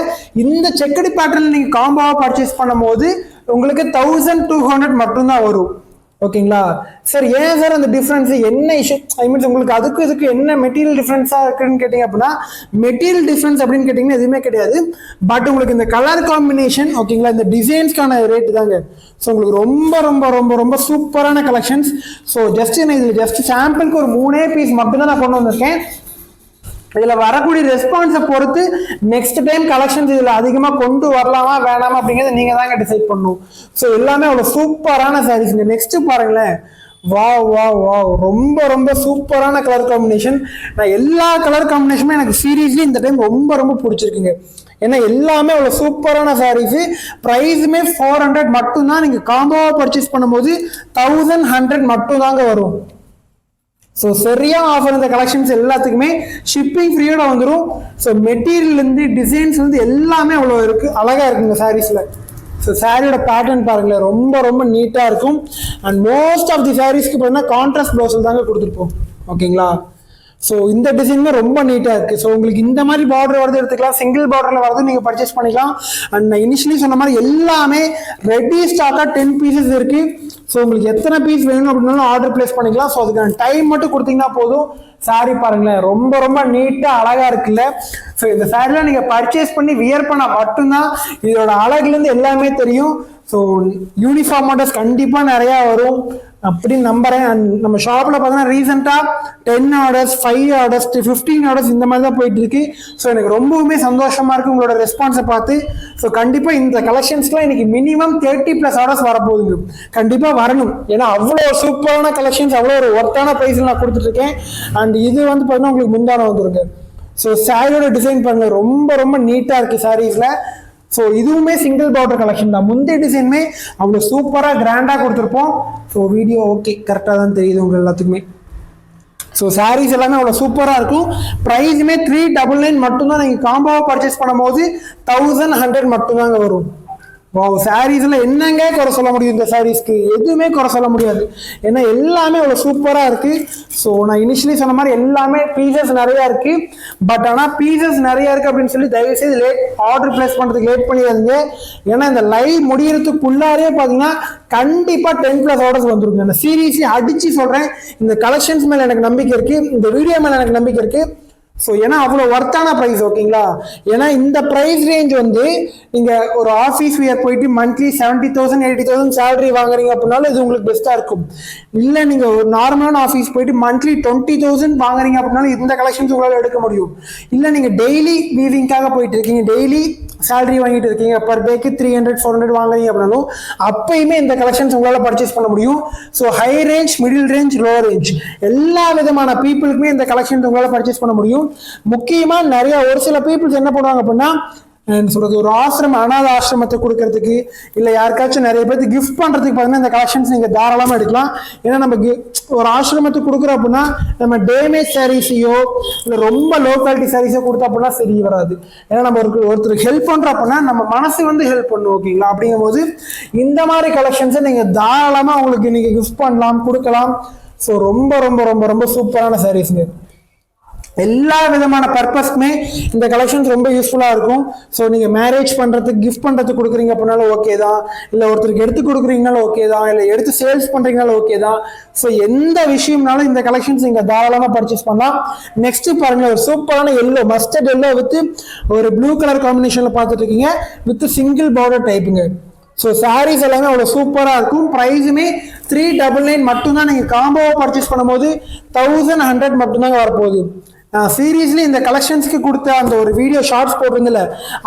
இந்த செக்கடி பேட்டர்ல நீங்கள் காம்போவாக பர்ச்சேஸ் பண்ணும் போது உங்களுக்கு 1200 மட்டும்தான் வரும். ஓகேங்களா சார், ஏன் சார் அந்த டிஃப்ரென்ஸ் என்ன இஷ்யூ, உங்களுக்கு இதுக்கு என்ன மெட்டீரியல் டிஃப்ரென்ஸாக இருக்குன்னு கேட்டிங்க அப்படின்னா மெட்டீரியல் டிஃப்ரென்ஸ் அப்படின்னு கேட்டிங்கன்னா எதுவுமே கிடையாது. பட் உங்களுக்கு இந்த கலர் காம்பினேஷன், ஓகேங்களா, இந்த டிசைன்ஸ்க்கான ரேட்டு தாங்க. ஸோ உங்களுக்கு ரொம்ப ரொம்ப ரொம்ப ரொம்ப சூப்பரான கலெக்ஷன்ஸ். ஸோ ஜஸ்ட் சாம்பிளுக்கு ஒரு 3 பீஸ் மட்டும்தான் நான் கொண்டு வந்திருக்கேன். இதில் வரக்கூடிய ரெஸ்பான்ஸை பொறுத்து நெக்ஸ்ட் டைம் கலெக்ஷன்ஸ் இதில் அதிகமாக கொண்டு வரலாமா வேணாமா அப்படிங்கிறத நீங்கள் தாங்க டிசைட் பண்ணணும். ஸோ எல்லாமே அவ்வளோ சூப்பரான சாரீஸ்ங்க. நெக்ஸ்ட் பாருங்களேன், வாவ் ரொம்ப ரொம்ப சூப்பரான கலர் காம்பினேஷன். நான் எல்லா கலர் காம்பினேஷனுமே எனக்கு சீரியஸ்லி இந்த டைம் ரொம்ப ரொம்ப பிடிச்சிருக்குங்க. ஏன்னா எல்லாமே அவ்வளோ சூப்பரான சாரீஸு. ப்ரைஸுமே 400 மட்டும்தான். நீங்கள் காம்போவாக பர்ச்சேஸ் பண்ணும்போது 1100 மட்டும்தாங்க வரும். ஸோ சரியான ஆஃபர். இந்த கலெக்ஷன்ஸ் எல்லாத்துக்குமே ஷிப்பிங் ஃப்ரீயோட வந்துடும். ஸோ மெட்டீரியல்லேருந்து டிசைன்ஸ்லேருந்து எல்லாமே அவ்வளோ இருக்குது, அழகாக இருக்குங்க சாரீஸில். ஸோ சாரியோட பேட்டர்ன் பாருங்களேன், ரொம்ப ரொம்ப நீட்டாக இருக்கும். அண்ட் மோஸ்ட் ஆஃப் தி சாரீஸ்க்கு பார்த்தீங்கன்னா கான்ட்ராஸ்ட் ப்ளவுஸில் தாங்க கொடுத்துருப்போம். ஓகேங்களா, ஸோ இந்த டிசைனுமே ரொம்ப நீட்டாக இருக்குது. ஸோ உங்களுக்கு இந்த மாதிரி பார்டர் வரது எடுத்துக்கலாம், சிங்கிள் பார்டரில் வரது நீங்கள் பர்ச்சேஸ் பண்ணிக்கலாம். அண்ட் நான் இனிஷியலி சொன்ன மாதிரி எல்லாமே ரெடி ஸ்டாக்காக 10 பீசஸ் இருக்குது. ஸோ உங்களுக்கு எத்தனை பீஸ் வேணும் அப்படின்னாலும் ஆர்டர் பிளேஸ் பண்ணிக்கலாம். ஸோ அதுக்கான டைம் மட்டும் கொடுத்தீங்கன்னா போதும். சாரி பாருங்களேன், ரொம்ப ரொம்ப நீட்டாக அழகாக இருக்குல்ல. ஸோ இந்த சாரிலாம் நீங்கள் பர்ச்சேஸ் பண்ணி வியர் பண்ணால் மட்டும்தான் இதோட அழகுலேருந்து எல்லாமே தெரியும். ஸோ யூனிஃபார்ம் ஆர்டர்ஸ் கண்டிப்பாக நிறையா வரும் அப்படின்னு நம்புறேன். அண்ட் நம்ம ஷாப்பில் பார்த்தீங்கன்னா ரீசெண்டாக 10 ஆர்டர்ஸ், 5 ஆர்டர்ஸ், 15 ஆர்டர்ஸ் இந்த மாதிரி தான் போயிட்டு இருக்கு. ஸோ எனக்கு ரொம்பவுமே சந்தோஷமா இருக்கு உங்களோட ரெஸ்பான்ஸை பார்த்து. ஸோ கண்டிப்பாக இந்த கலெக்ஷன்ஸ்லாம் இன்னைக்கு மினிமம் 30+ ஆர்டர்ஸ் வரப்போகுதுங்க. கண்டிப்பாக வரணும். ஏன்னா அவ்வளோ சூப்பரான கலெக்ஷன்ஸ், அவ்வளோ ஒரு ஒர்த்தான ப்ரைஸில் நான் கொடுத்துட்டு இருக்கேன். அண்ட் இது வந்து பார்த்தீங்கன்னா உங்களுக்கு முந்தான வந்துருங்க. ஸோ சாரியோட டிசைன் பாருங்க, ரொம்ப ரொம்ப நீட்டாக இருக்கு சாரீஸில். ஸோ இதுவுமே சிங்கிள் பார்டர் கலெக்ஷன் தான். முந்தைய டிசைனுமே அவ்வளோ சூப்பராக கிராண்டாக கொடுத்துருப்போம். ஸோ வீடியோ ஓகே கரெக்டாக தான் தெரியுது உங்கள் எல்லாத்துக்குமே. ஸோ சாரீஸ் எல்லாமே அவ்வளோ சூப்பராக இருக்கும். ப்ரைஸுமே 399 மட்டும்தான். நீங்கள் காம்போவாக பர்ச்சேஸ் பண்ணும்போது 1100 மட்டும்தாங்க வரும். வாவ், சாரீஸ்ல என்னங்க குறை சொல்ல முடியும்? இந்த சாரீஸ்க்கு எதுவுமே குறை சொல்ல முடியாது. ஏன்னா எல்லாமே அவ்வளோ சூப்பராக இருக்கு. ஸோ நான் இனிஷியலி சொன்ன மாதிரி எல்லாமே பீசஸ் நிறையா இருக்கு. பட் ஆனால் பீசஸ் நிறையா இருக்கு அப்படின்னு சொல்லி தயவுசெய்து ஆர்டர் பிளேஸ் பண்ணுறதுக்கு லேட் பண்ணிடாதீங்க. ஏன்னா இந்த லைவ் முடியறதுக்குள்ளாரே பார்த்தீங்கன்னா கண்டிப்பாக 10+ ஆர்டர்ஸ் வந்துருங்க. நான் சீரியஸ்லி அடிச்சு சொல்கிறேன். இந்த கலெக்ஷன்ஸ் மேலே எனக்கு நம்பிக்கை இருக்கு, இந்த வீடியோ மேலே எனக்கு நம்பிக்கை இருக்கு. ஸோ ஏன்னா அவ்வளோ ஒர்த்தான ப்ரைஸ் ஓகேங்களா. ஏன்னா இந்த ப்ரைஸ் ரேஞ்ச் வந்து நீங்கள் ஒரு ஆஃபீஸ் வியர் போயிட்டு மந்த்லி 70,000 80,000 சேலரி வாங்குறீங்க அப்படின்னாலும் இது உங்களுக்கு பெஸ்ட்டாக இருக்கும். இல்லை நீங்கள் ஒரு நார்மலான ஆஃபீஸ் போயிட்டு மந்த்லி 20,000 வாங்குறீங்க அப்படின்னாலும் இந்த கலெக்ஷன்ஸ் உங்களால் எடுக்க முடியும். இல்லை நீங்கள் டெய்லி வீவிங்காக போயிட்டு இருக்கீங்க, டெய்லி சேலரி வாங்கிட்டு இருக்கீங்க, பர் டேக்கு 300 400 வாங்குறீங்க அப்படின்னாலும் அப்பயுமே இந்த கலெக்ஷன்ஸ் உங்களால் பர்ச்சேஸ் பண்ண முடியும். So high range, middle range, low range எல்லா விதமான பீப்புளுக்குமே இந்த கலெக்ஷன்ஸ் உங்களால் பர்ச்சேஸ் பண்ண முடியும். முக்கியமா நிறைய ஒரு சில பீப்புள்ஸ் என்ன பண்ணுவாங்க அப்படின்னா சொல்றது ஒரு அனாத ஆசிரமத்தை கொடுக்கறதுக்கு இல்லை யாருக்காச்சும் நிறைய பேருக்கு கிஃப்ட் பண்றதுக்கு பார்த்தீங்கன்னா இந்த கலெக்ஷன்ஸ் நீங்க தாராளமா எடுக்கலாம். ஏன்னா நம்ம ஒரு ஆசிரமத்துக்கு கொடுக்குறோம் அப்படின்னா நம்ம டேமேஜ் சாரீஸையோ இல்லை ரொம்ப லோ குவாலிட்டி சாரீஸோ கொடுத்தா அப்படின்னா சரி வராது. ஏன்னா நம்ம ஒருத்தருக்கு ஹெல்ப் பண்றோம் அப்படின்னா நம்ம மனசு வந்து ஹெல்ப் பண்ணும் ஓகேங்களா. அப்படிங்கும் போது இந்த மாதிரி கலெக்ஷன்ஸை நீங்க தாராளமா உங்களுக்கு நீங்க கிஃப்ட் பண்ணலாம், கொடுக்கலாம். ஸோ ரொம்ப ரொம்ப ரொம்ப ரொம்ப சூப்பரான சாரீஸ்ங்க. எல்லா விதமான பர்பஸ்க்குமே இந்த கலெக்ஷன்ஸ் ரொம்ப யூஸ்ஃபுல்லாக இருக்கும். ஸோ நீங்கள் மேரேஜ் பண்ணுறதுக்கு, கிஃப்ட் பண்ணுறதுக்கு கொடுக்குறீங்க அப்படின்னாலும் ஓகே தான், இல்லை ஒருத்தருக்கு எடுத்து கொடுக்குறீங்கனாலும் ஓகே தான், இல்லை எடுத்து சேல்ஸ் பண்ணுறீங்கனாலும் ஓகே தான். ஸோ எந்த விஷயம்னாலும் இந்த கலெக்ஷன்ஸ் நீங்கள் தாராளமாக பர்ச்சேஸ் பண்ணலாம். நெக்ஸ்ட் பாருங்க, ஒரு சூப்பரான எல்லோ, மஸ்டர்ட் எல்லோ வித் ஒரு ப்ளூ கலர் காம்பினேஷனில் பார்த்துட்டு இருக்கீங்க, வித் சிங்கிள் பார்டர் டைப்புங்க. ஸோ சாரீஸ் எல்லாமே அவ்வளோ சூப்பராக இருக்கும். ப்ரைஸுமே 399 மட்டும்தான். நீங்கள் காம்போவை பர்ச்சேஸ் பண்ணும்போது 1100 மட்டும்தாங்க வரப்போகுது. சீரியஸ்லி இந்த கலெக்ஷன்ஸ்க்கு கொடுத்த அந்த ஒரு வீடியோ ஷார்ட்ஸ் போட்டிருந்தில்ல,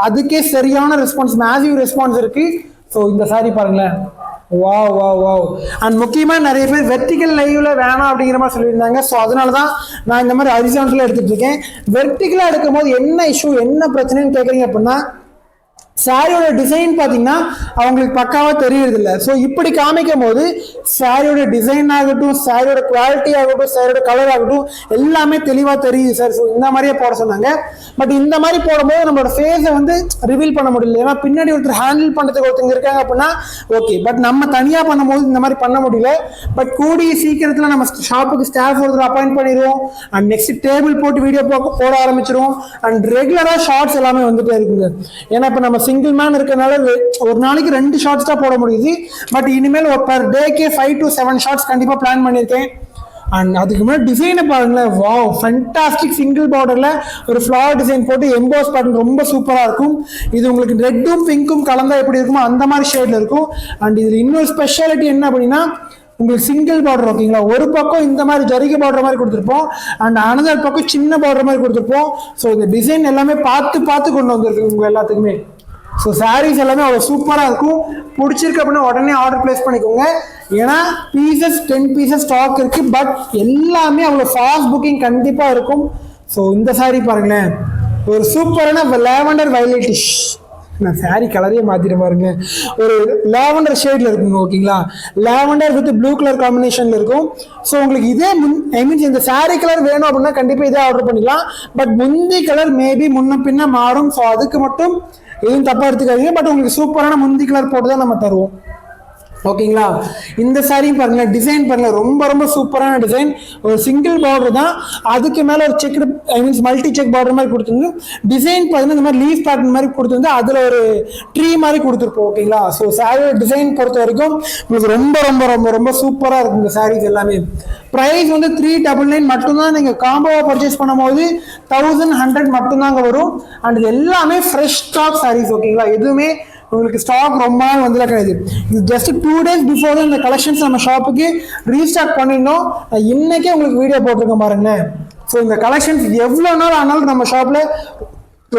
அதுக்கே சரியான ரெஸ்பான்ஸ், மேசிவ் ரெஸ்பான்ஸ் இருக்கு. ஸோ இந்த சாரி பாருங்களேன், வாவ் வாவ் வாவ். அண்ட் முக்கியமாக நிறைய பேர் வெர்டிக்கல் லைவ்ல வேணாம் அப்படிங்கிற மாதிரி சொல்லியிருந்தாங்க. ஸோ அதனால தான் நான் இந்த மாதிரி ஹரிசான்டலாக எடுத்துட்டு இருக்கேன். வெர்டிக்கலாக எடுக்கும் போது என்ன இஷ்யூ, என்ன பிரச்சனைன்னு கேட்குறீங்க அப்படின்னா, சாரியோட டிசைன் பார்த்தீங்கன்னா அவங்களுக்கு பக்காவாக தெரியறது இல்லை. ஸோ இப்படி காமிக்கும் போது சாரியோட டிசைன் ஆகட்டும், சாரியோட குவாலிட்டி ஆகட்டும், சாரியோட கலர் ஆகட்டும் எல்லாமே தெளிவாக தெரியுது சார். ஸோ இந்த மாதிரியே போட சொன்னாங்க. பட் இந்த மாதிரி போடும்போது நம்மளோட ஃபேஸை வந்து ரிவீல் பண்ண முடியல. ஏன்னா பின்னாடி ஒருத்தர் ஹேண்டில் பண்ணுறதுக்கு ஒருத்தங்க இருக்காங்க அப்படின்னா ஓகே, பட் நம்ம தனியாக பண்ணும்போது இந்த மாதிரி பண்ண முடியல. பட் கூடிய சீக்கிரத்தில் நம்ம ஷாப்புக்கு ஸ்டாஃப் ஒருத்தர் அப்பாயிண்ட் பண்ணிடுவோம். அண்ட் நெக்ஸ்ட் டேபிள் போட்டு வீடியோ போட ஆரம்பிச்சிருவோம். அண்ட் ரெகுலராக ஷார்ட்ஸ் எல்லாமே வந்துட்டே இருக்குங்க. ஏன்னா இப்போ நம்ம சிங்கிள் மேன் இருக்கனால ஒரு நாளைக்கு 2 ஷார்ட்ஸ் தான் போட முடியுது. பட் இனிமேல் பர் டேக்கே 5 to 7 ஷார்ட்ஸ் கண்டிப்பா பிளான் பண்ணியிருக்கேன். அண்ட் அதுக்கு முன்னாடி டிசைனை பாருங்களேன், வாவ் ஃபேண்டாஸ்டிக். சிங்கிள் பார்டர்ல ஒரு ஃப்ளவர் டிசைன் போட்டு எம்போஸ் பேட்டர்ன் ரொம்ப சூப்பரா இருக்கும். இது உங்களுக்கு ரெட்டும் பிங்க்கும் கலந்தா எப்படி இருக்குமோ அந்த மாதிரி ஷேட்ல இருக்கும். அண்ட் இதுல இன்னொரு ஸ்பெஷாலிட்டி என்ன அப்படின்னா, உங்களுக்கு சிங்கிள் பார்டர் ஓகேங்களா, ஒரு பக்கம் இந்த மாதிரி ஜரிகை பார்டர் மாதிரி கொடுத்துருப்போம், அண்ட் அனதர் பக்கம் சின்ன பார்டர் மாதிரி கொடுத்துருப்போம். ஸோ இந்த டிசைன் எல்லாமே பார்த்து பார்த்து கொண்டு வந்திருக்கு உங்க எல்லாத்துக்குமே. ஸோ சாரீஸ் எல்லாமே அவ்வளோ சூப்பராக இருக்கும். பிடிச்சிருக்கு அப்படின்னா உடனே ஆர்டர் பிளேஸ் பண்ணிக்கோங்க. ஏன்னா பீசஸ் 10 பீசஸ் ஸ்டாக் இருக்கு. பட் எல்லாமே அவ்வளோ ஃபாஸ்ட் புக்கிங் கண்டிப்பாக இருக்கும். ஸோ இந்த சாரீ பாருங்களேன், ஒரு சூப்பரான லேவண்டர் வயலட்டிஷ், நான் சாரி கலரையே மாத்திட்டு பாருங்க, ஒரு லேவண்டர் ஷேட்ல இருக்குங்க ஓகேங்களா. லேவண்டர் வித் ப்ளூ கலர் காம்பினேஷன்ல இருக்கும். ஸோ உங்களுக்கு இதே இந்த சாரி கலர் வேணும் அப்படின்னா கண்டிப்பா இதே ஆர்டர் பண்ணிக்கலாம். பட் முந்தி கலர் மேபி முன்ன பின்ன மாறும். ஸோ அதுக்கு மட்டும் எதுவும் தப்பா எடுத்துக்காதீங்க. பட் உங்களுக்கு சூப்பரான முந்தி கலர் போட்டு தான் நம்ம தருவோம் ஓகேங்களா. இந்த சாரியும் பாருங்க, டிசைன் பாருங்க, ரொம்ப ரொம்ப சூப்பரான டிசைன். ஒரு சிங்கிள் பார்டர் தான், அதுக்கு மேல ஒரு செக் மல்டி செக் பார்டர் மாதிரி கொடுத்துருந்து டிசைன் பார்த்தீங்கன்னா இந்த மாதிரி லீஃப் பேட்டர்ன் மாதிரி கொடுத்துருந்து அதுல ஒரு ட்ரீ மாதிரி கொடுத்துருப்போம் ஓகேங்களா. ஸோ சாரியோட டிசைன் பொறுத்த வரைக்கும் உங்களுக்கு ரொம்ப ரொம்ப ரொம்ப ரொம்ப சூப்பரா இருக்கும் இந்த சாரீஸ் எல்லாமே. ப்ரைஸ் வந்து 399 மட்டும்தான். நீங்க காம்போவா பர்ச்சேஸ் பண்ணும்போது 1100 மட்டும்தாங்க வரும். அண்ட் இது எல்லாமே ஃப்ரெஷ் ஸ்டாக் சாரீஸ் ஓகேங்களா. எதுவுமே உங்களுக்கு ஸ்டாக் ரொம்ப நாள் வந்து கிடையாது. இது ஜஸ்ட் 2 days பிஃபோர் தான் இந்த கலெக்ஷன்ஸ் நம்ம ஷாப்புக்கு ரீஸ்டாக் பண்ணிருந்தோம். இன்னைக்கே உங்களுக்கு வீடியோ போட்டிருக்கேன் பாருங்களேன். ஸோ இந்த கலெக்ஷன்ஸ் எவ்வளோ நாள் ஆனாலும் நம்ம ஷாப்ல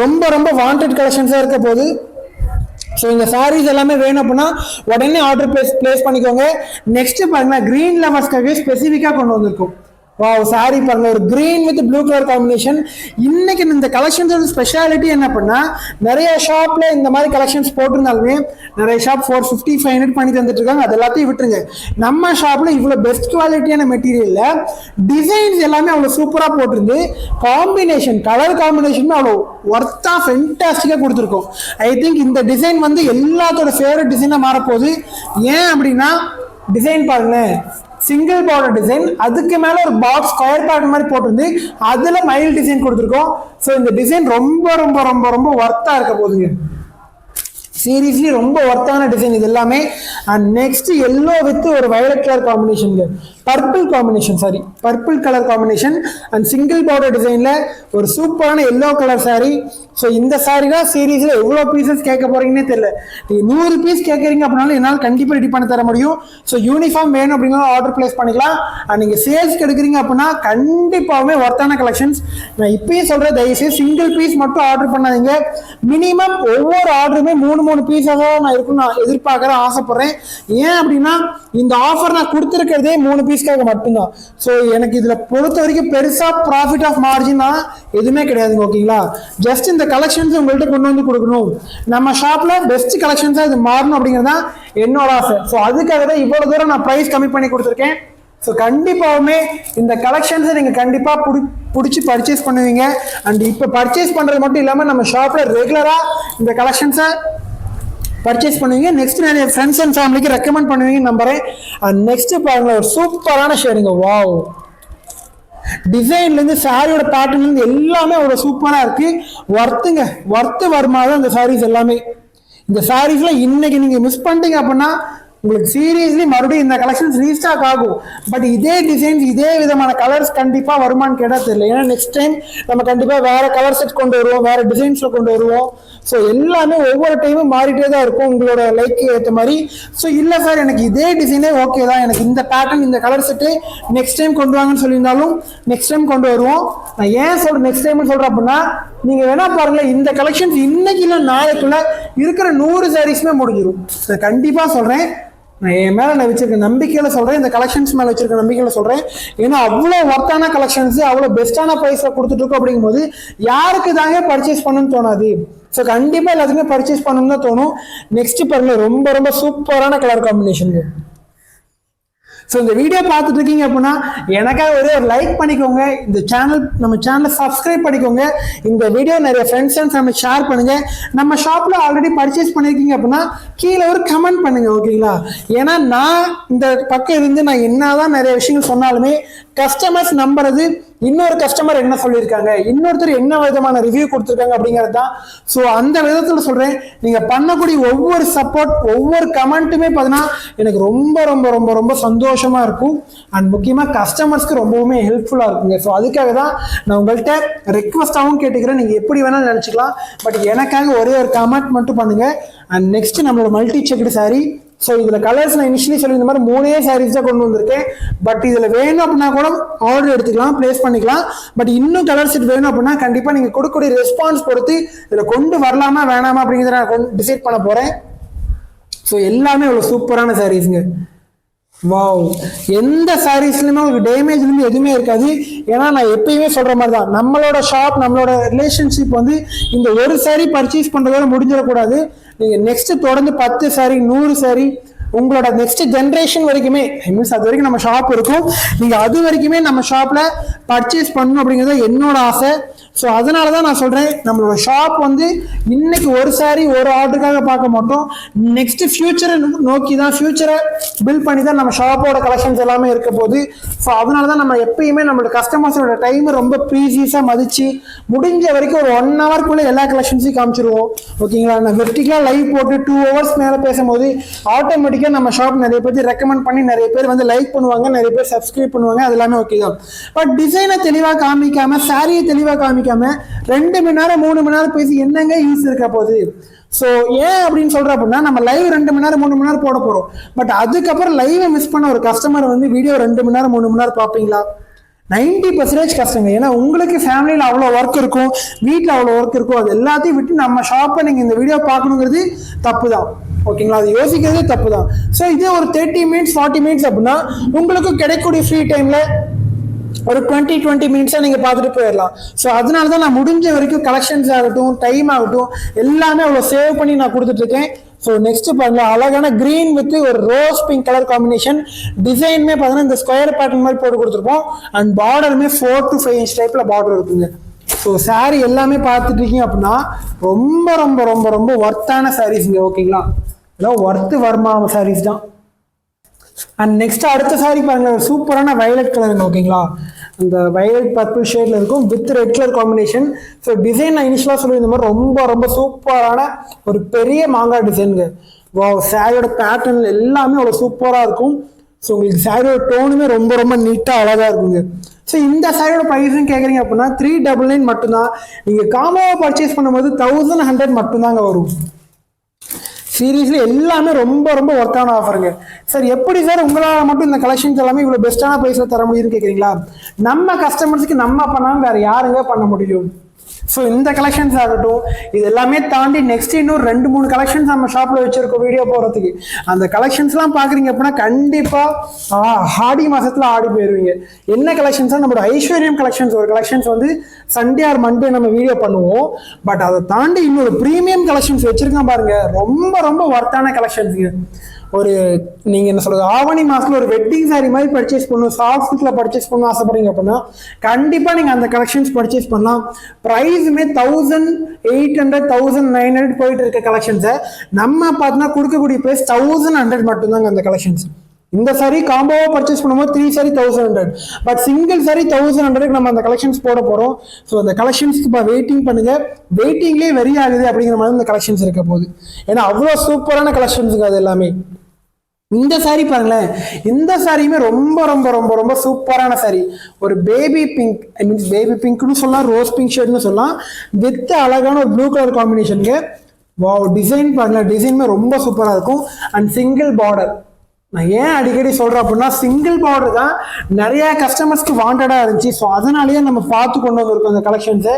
ரொம்ப ரொம்ப வாண்டட் கலெக்ஷன்ஸாக இருக்க போது. ஸோ இந்த சாரீஸ் எல்லாமே வேணும் அப்படின்னா உடனே ஆர்டர் பிளேஸ் பண்ணிக்கோங்க. நெக்ஸ்ட் பாருங்க, கிரீன் லவர்ஸ்க்காகவே ஸ்பெசிஃபிக்காக கொண்டு வந்திருக்கும். வாவ் சாரி பாருங்க, ஒரு green with blue colour combination. இன்னைக்கு இந்த கலெக்ஷன்ஸோட ஸ்பெஷாலிட்டி என்ன பண்ணா, நிறைய ஷாப்ல இந்த மாதிரி கலெக்ஷன்ஸ் போட்டிருந்தாலுமே நிறைய ஷாப் 450 500 பண்ணி தந்துட்டு இருக்காங்க. அது எல்லாத்தையும் விட்டுருங்க. நம்ம ஷாப்ல இவ்வளவு பெஸ்ட் குவாலிட்டியான மெட்டீரியல்ல டிசைன்ஸ் எல்லாமே அவ்வளவு சூப்பரா போட்டிருந்து, காம்பினேஷன் கலர் காம்பினேஷன் அவ்வளவு ஒர்த்தா ஃபென்டாஸ்டிக்கா கொடுத்துருக்கோம். ஐ திங்க் இந்த டிசைன் வந்து எல்லாத்தோட ஃபேவரட் டிசைனா மாறப்போகுது. ஏன் அப்படின்னா டிசைன் பாருங்களேன், சிங்கிள் பார்டர் டிசைன், அதுக்கு மேல ஒரு பாக்ஸ் ஸ்கொயர் பேட்டர்ன் மாதிரி போட்டிருந்து அதுல மைல் டிசைன் கொடுத்துருக்கோம். ஸோ இந்த டிசைன் ரொம்ப ரொம்ப ரொம்ப ரொம்ப ஒர்த்தா இருக்க போகுதுங்க. சீரியஸ்லி ரொம்ப ஒர்த்தான டிசைன் இது எல்லாமே. அண்ட் நெக்ஸ்ட் எல்லோ வித் ஒரு violet colour combination. Purple combination, sorry purple colour combination and single border டிசைன்ல ஒரு சூப்பரான எல்லோ கலர் சாரி. ஸோ இந்த சாரி தான் சீரீஸ்ல எவ்வளோ பீசஸ் கேட்க போறீங்கன்னே தெரியல. நீங்க 100 பீஸ் கேட்கறீங்க அப்படின்னாலும் என்னால் கண்டிப்பாக ரெடி பண்ணி தர முடியும். ஸோ யூனிஃபார்ம் வேணும் அப்படின்னா ஆர்டர் பிளேஸ் பண்ணிக்கலாம். அண்ட் நீங்க சேல்ஸ்க்கு எடுக்கிறீங்க அப்படின்னா கண்டிப்பாகவே ஒர்த்தான கலெக்ஷன்ஸ். நான் இப்பயும் சொல்றேன், தயவுசெய்து சிங்கிள் பீஸ் மட்டும் ஆர்டர் பண்ணாதீங்க. மினிமம் ஒவ்வொரு ஆர்டருமே 3 பீஸாக நான் இருக்குன்னு நான் எதிர்பார்க்குறேன், ஆசைப்படுறேன். ஏன் அப்படின்னா இந்த ஆஃபர் நான் கொடுத்துருக்கிறதே 3 பீஸ்க்காக மட்டும்தான். ஸோ எனக்கு இதுல பொறுத்த வரைக்கும் பெருசா ப்ராஃபிட் ஆஃப் மார்ஜின் எதுவுமே கிடையாதுங்க. ஓகேங்களா, ஜஸ்ட் இந்த கலெக்ஷன்ஸ் உங்கள்கிட்ட கொண்டு வந்து கொடுக்கணும், நம்ம ஷாப்ல பெஸ்ட் கலெக்ஷன்ஸா இது மாறணும் அப்படிங்கிறதா என்னோட ஆசை. ஸோ அதுக்காக தான் இவ்வளவு தூரம் நான் பிரைஸ் கம்மி பண்ணி கொடுத்துருக்கேன். ஸோ கண்டிப்பாகவுமே இந்த கலெக்ஷன்ஸை நீங்கள் கண்டிப்பாக பிடிச்சி பர்ச்சேஸ் பண்ணுவீங்க. அண்ட் இப்போ பர்ச்சேஸ் பண்ணுறது மட்டும் இல்லாமல் நம்ம ஷாப்பில் ரெகுலராக இந்த கலெக்ஷன்ஸை பர்ச்சேஸ் பண்ணுவீங்க. நெக்ஸ்ட் நிறைய ஃப்ரெண்ட்ஸ் அண்ட் ஃபேமிலிக்கு ரெக்கமெண்ட் பண்ணுவீங்கன்னு நம்புறேன். அண்ட் நெக்ஸ்ட் பாருங்க, ஒரு சூப்பரான ஷேடுங்க. வாவ், டிசைன்லேருந்து சாரியோட பேட்டர்ன்லேருந்து எல்லாமே அவ்வளோ சூப்பராக இருக்கு. ஒர்த்து வருமாதான் இந்த சாரீஸ் எல்லாமே. இந்த சாரீஸ்லாம் இன்னைக்கு நீங்கள் மிஸ் பண்ணிட்டீங்க அப்படின்னா உங்களுக்கு சீரியஸ்லி மறுபடியும் இந்த கலெக்ஷன்ஸ் ரீஸ்டாக் ஆகும். பட் இதே டிசைன்ஸ் இதே விதமான கலர்ஸ் கண்டிப்பாக வருமானு கேட்டால் தெரியல. ஏன்னா நெக்ஸ்ட் டைம் நம்ம கண்டிப்பாக வேற கலர் செட் கொண்டு வருவோம், வேற டிசைன்ஸ்ல கொண்டு வருவோம். ஸோ எல்லாமே ஒவ்வொரு டைமும் மாறிட்டே தான் இருக்கும் உங்களோட லைக்கு ஏற்ற மாதிரி. ஸோ இல்லை சார் எனக்கு இதே டிசைனே ஓகே தான், எனக்கு இந்த பேட்டர்ன் இந்த கலர் செட்டு நெக்ஸ்ட் டைம் கொண்டு வாங்கன்னு சொல்லியிருந்தாலும் நெக்ஸ்ட் டைம் கொண்டு வருவோம். நான் ஏன் சொல்றேன் நெக்ஸ்ட் டைம் சொல்றேன் அப்படின்னா, நீங்க வேணா பாருங்களேன், இந்த கலெக்ஷன்ஸ் இன்னைக்கு இல்லை நாளைக்குள்ள இருக்கிற 100 சாரீஸ்மே முடிஞ்சிடும். கண்டிப்பா சொல்றேன், நான் என் மேல நான் வச்சிருக்க நம்பிக்கையில சொல்றேன், இந்த கலெக்ஷன்ஸ் மேல வச்சிருக்க நம்பிக்கையில சொல்றேன். ஏன்னா அவ்வளோ ஒர்த்தான கலெக்ஷன்ஸ் அவ்வளோ பெஸ்டான ப்ரைஸ்ல கொடுத்துட்டு இருக்கோம். அப்படிங்கும்போது யாருக்கு தாங்க பர்ச்சேஸ் பண்ணணும்னு தோணாது. ஸோ கண்டிப்பா எல்லாத்துக்குமே பர்ச்சேஸ் பண்ணணும்னு தான் தோணும். நெக்ஸ்ட் பாருங்க, ரொம்ப ரொம்ப சூப்பரான கலர் காம்பினேஷன். ஸோ இந்த வீடியோ பார்த்துட்டு இருக்கீங்க அப்படின்னா எனக்காக ஒரு லைக் பண்ணிக்கோங்க, இந்த நம்ம சேனலை சப்ஸ்கிரைப் பண்ணிக்கோங்க, இந்த வீடியோ நிறைய ஃப்ரெண்ட்ஸ் அண்ட் ஃபேமிலி ஷேர் பண்ணுங்க. நம்ம ஷாப்ல ஆல்ரெடி பர்ச்சேஸ் பண்ணிருக்கீங்க அப்படின்னா கீழே ஒரு கமெண்ட் பண்ணுங்க. ஓகேங்களா, ஏன்னா நான் இந்த பக்கம் இருந்து நான் என்னதான் நிறைய விஷயங்கள் சொன்னாலுமே கஸ்டமர்ஸ் நம்புறது இன்னொரு கஸ்டமர் என்ன சொல்லியிருக்காங்க, இன்னொருத்தர் என்ன விதமான ரிவ்யூ கொடுத்துருக்காங்க அப்படிங்கிறது தான். ஸோ அந்த விதத்தில் சொல்றேன், நீங்க பண்ணக்கூடிய ஒவ்வொரு சப்போர்ட் ஒவ்வொரு கமெண்ட்டுமே பார்த்தீங்கன்னா எனக்கு ரொம்ப ரொம்ப ரொம்ப ரொம்ப சந்தோஷமா இருக்கும். அண்ட் முக்கியமாக கஸ்டமர்ஸ்க்கு ரொம்பவுமே ஹெல்ப்ஃபுல்லாக இருக்குங்க. ஸோ அதுக்காக தான் நான் உங்கள்கிட்ட ரெக்வஸ்டாகவும் கேட்டுக்கிறேன், நீங்கள் எப்படி வேணாலும் நினச்சிக்கலாம், பட் எனக்காக ஒரே ஒரு கமெண்ட் மட்டும் பண்ணுங்க. அண்ட் நெக்ஸ்ட் நம்மளோட மல்டி செக்டு சாரி. ஸோ இதில் கலர்ஸ் நான் இனிஷியலி சொல்லி இந்த மாதிரி 3 சாரீஸ் தான் கொண்டு வந்திருக்கேன். பட் இதில் வேணும் அப்படின்னா கூட ஆர்டர் எடுத்துக்கலாம், பிளேஸ் பண்ணிக்கலாம். பட் இன்னும் கலர் செட் வேணும் அப்படின்னா கண்டிப்பாக நீங்கள் கொடுக்கக்கூடிய ரெஸ்பான்ஸ் பொறுத்து இதில் கொண்டு வரலாமா வேணாமா அப்படிங்கிறத நான் டிசைட் பண்ண போகிறேன். ஸோ எல்லாமே அவ்வளோ சூப்பரான சாரீஸுங்க. வாவ், எந்த சாரீஸ்லையுமே உங்களுக்கு டேமேஜ்லேருந்து எதுவுமே இருக்காது. ஏன்னா நான் எப்பயுமே சொல்கிற மாதிரி தான், நம்மளோட ஷாப் நம்மளோட ரிலேஷன்ஷிப் வந்து இந்த ஒரு சாரீ பர்ச்சேஸ் பண்ணுறதோட முடிஞ்சிடக்கூடாது. நீங்கள் நெக்ஸ்ட் தொடர்ந்து 10 சாரீ 100 சாரீ உங்களோட நெக்ஸ்ட் ஜென்ரேஷன் வரைக்குமே, மீன்ஸ் அது வரைக்கும் நம்ம ஷாப் இருக்கும், நீங்கள் அது வரைக்குமே நம்ம ஷாப்பில் பர்ச்சேஸ் பண்ணணும் அப்படிங்கிறது என்னோட ஆசை. ஸோ அதனால தான் நான் சொல்கிறேன், நம்மளோட ஷாப் வந்து இன்னைக்கு ஒரு சாரி ஒரு ஆர்டருக்காக பார்க்க மாட்டோம், நெக்ஸ்ட் ஃபியூச்சரை நோக்கி தான், ஃபியூச்சரை பில்ட் பண்ணி தான் நம்ம ஷாப்போட கலெக்ஷன்ஸ் எல்லாமே இருக்க போகுது. ஸோ அதனால தான் நம்ம எப்பயுமே நம்மளோட கஸ்டமர்ஸோட டைமை ரொம்ப ப்ரீசியஸாக மதித்து முடிஞ்ச வரைக்கும் ஒரு 1 ஹவருக்குள்ளே எல்லா கலெக்ஷன்ஸையும் காமிச்சிருவோம். ஓகேங்களா, நான் வெர்டிகலாக லைவ் போட்டு 2 ஹவர்ஸ் மேலே பேசும்போது ஆட்டோமேட்டிக்காக நம்ம ஷாப் நிறைய பேர் ரெக்கமெண்ட் பண்ணி நிறைய பேர் வந்து லைக் பண்ணுவாங்க, நிறைய பேர் சப்ஸ்கிரைப் பண்ணுவாங்க, அது எல்லாமே ஓகே தான். பட் டிசைனை தெளிவாக காமிக்காம, சாரியை தெளிவாக காமிக்காம 2 மணி நேரம் 3 மணி நேரம் பேசி என்னங்க யூஸ் இருக்க போகுது. ஸோ ஏன் அப்படின்னு சொல்ற அப்படின்னா, நம்ம லைவ் 2 மணி நேரம் 3 மணி நேரம் போட போறோம். பட் அதுக்கப்புறம் லைவை மிஸ் பண்ண ஒரு கஸ்டமர் வந்து வீடியோ 2 மணி நேரம் 3 மணி நேரம் பார்ப்பீங்களா? 90% கஷ்டங்க. ஏன்னா உங்களுக்கு ஃபேமிலியில் அவ்வளோ ஒர்க் இருக்கும், வீட்டில் அவ்வளோ ஒர்க் இருக்கும், அது எல்லாத்தையும் விட்டு நம்ம ஷாப்பை நீங்கள் இந்த வீடியோ பார்க்கணுங்கிறது தப்பு தான். ஓகேங்களா, அது யோசிக்கிறதே தப்பு தான். ஸோ இதே ஒரு 30 மினிட்ஸ் 40 மினிட்ஸ் அப்படின்னா உங்களுக்கு கிடைக்கக்கூடிய ஃப்ரீ டைம்ல ஒரு 20 மினிட்ஸா நீங்க பார்த்துட்டு போயிடலாம். ஸோ அதனால தான் நான் முடிஞ்ச வரைக்கும் கலெக்ஷன்ஸ் ஆகட்டும், டைம் ஆகட்டும், எல்லாமே அவ்வளோ சேவ் பண்ணி நான் கொடுத்துட்டு இருக்கேன். ஸோ நெக்ஸ்ட் பாருங்க, அழகான கிரீன் வித் ஒரு ரோஸ் பிங்க் கலர் காம்பினேஷன். டிசைனுமே பார்த்தீங்கன்னா இந்த ஸ்கொயர் பேட்டர்ன் மாதிரி போட்டு கொடுத்துருப்போம். அண்ட் பார்டருமே 4 to 5 inch டைப்ல பார்டர் இருக்குங்க. ஸோ சாரி எல்லாமே பார்த்துட்டு இருக்கீங்க அப்படின்னா ரொம்ப ரொம்ப ரொம்ப ரொம்ப ஒர்த்தான சாரீஸ்ங்க. ஓகேங்களா, இதெல்லாம் ஒர்த்து வர்மா சாரீஸ் தான். அண்ட் நெக்ஸ்ட் அடுத்த சாரி பாருங்க, சூப்பரான வயலட் கலருங்க. ஓகேங்களா, அந்த வயலட் பர்பிள் ஷேட்ல இருக்கும் with red colour combination. So design நான் இனிஷியலாக சொல்லி இந்த மாதிரி ரொம்ப ரொம்ப சூப்பரான ஒரு பெரிய மாங்காய் டிசைனுங்க. சாரியோட பேட்டர்ன் எல்லாமே அவ்வளோ சூப்பராக இருக்கும். ஸோ உங்களுக்கு சாரியோட டோனுமே ரொம்ப ரொம்ப நீட்டாக அழகாக இருக்குங்க. ஸோ இந்த சாரியோட ப்ரைஸும் கேட்குறீங்க அப்படின்னா 399 மட்டும்தான். நீங்கள் காம்போவை பர்ச்சேஸ் பண்ணும்போது 1100 மட்டும்தாங்க வரும். சீரியஸ்லி எல்லாமே ரொம்ப ரொம்ப ஒர்த்தான ஆஃபருங்க. சார் எப்படி சார் உங்களால் மட்டும் இந்த கலெக்ஷன்ஸ் எல்லாமே இவ்வளோ பெஸ்ட்டான ப்ரைஸில் தர முடியும்னு கேட்குறீங்களா? நம்ம கஸ்டமர்ஸுக்கு நம்ம பண்ணாமல் வேறு யாருங்க பண்ண முடியும்? ஸோ இந்த கலெக்ஷன்ஸ் ஆகட்டும், இது எல்லாமே தாண்டி நெக்ஸ்ட் இன்னும் 2-3 கலெக்ஷன்ஸ் நம்ம ஷாப்பில் வச்சிருக்கோம் வீடியோ போகிறதுக்கு. அந்த கலெக்ஷன்ஸ்லாம் பார்க்குறீங்க அப்படின்னா கண்டிப்பாக ஆடி மாதத்தில் ஆடி போயிடுவீங்க. என்ன கலெக்ஷன்ஸாக நம்மளோட ஐஸ்வர்யம் கலெக்ஷன்ஸ் ஒரு கலெக்ஷன்ஸ் வந்து சண்டே ஆர் மண்டே நம்ம வீடியோ பண்ணுவோம். பட் அதை தாண்டி இன்னொரு ப்ரீமியம் கலெக்ஷன்ஸ் வச்சிருக்கேன் பாருங்க, ரொம்ப ரொம்ப ஒர்த்தான கலெக்ஷன்ஸுங்க. ஒரு நீங்கள் என்ன சொல்கிறது, ஆவணி மாதத்தில் ஒரு வெட்டிங் சாரி மாதிரி பர்ச்சேஸ் பண்ணணும், சாஃப்ட் சில்கில் பர்ச்சேஸ் பண்ணணும் ஆசைப்படுறீங்க அப்படின்னா கண்டிப்பாக நீங்கள் அந்த கலெக்ஷன்ஸ் பர்ச்சேஸ் பண்ணலாம். ப்ரைஸுமே 1800 1900 போயிட்டு இருக்க கலெக்ஷன்ஸை நம்ம பார்த்தீங்கன்னா கொடுக்கக்கூடிய ப்ரைஸ் 1100 மட்டும்தாங்க அந்த கலெக்ஷன்ஸ். இந்த சாரி காம்போவா பர்ச்சேஸ் பண்ணும்போது 3 சாரி 1100, பட் சிங்கிள் சாரி 1100க்கு நம்ம அந்த கலெக்ஷன்ஸ் போட போகிறோம். ஸோ அந்த கலெக்ஷன்ஸ்க்கு இப்போ வெயிட்டிங் பண்ணுங்க, வெயிட்டிங்லேயே வெரி ஆகுது அப்படிங்கிற மாதிரி இந்த கலெக்ஷன்ஸ் இருக்க போகுது. ஏன்னா அவ்வளோ சூப்பரான கலெக்ஷன்ஸுங்க அது எல்லாமே. இந்த சாரி பாருங்களேன், இந்த சாரியுமே ரொம்ப ரொம்ப ரொம்ப ரொம்ப சூப்பரான சாரி. ஒரு baby pink, I means baby பிங்க்னு சொல்லலாம், ரோஸ் பிங்க் ஷேட்னு சொல்லலாம், வித் அழகான ஒரு ப்ளூ கலர் காம்பினேஷனுங்க. வாவ், டிசைன் பாருங்களேன், டிசைனுமே ரொம்ப சூப்பராக இருக்கும். And single border. நான் ஏன் அடிக்கடி சொல்கிறேன் அப்படின்னா சிங்கிள் பார்டர் தான் நிறையா கஸ்டமர்ஸ்க்கு வாண்டடாக இருந்துச்சு. ஸோ அதனாலேயே நம்ம பார்த்து கொண்டு வந்திருக்கோம் அந்த கலெக்ஷன்ஸை.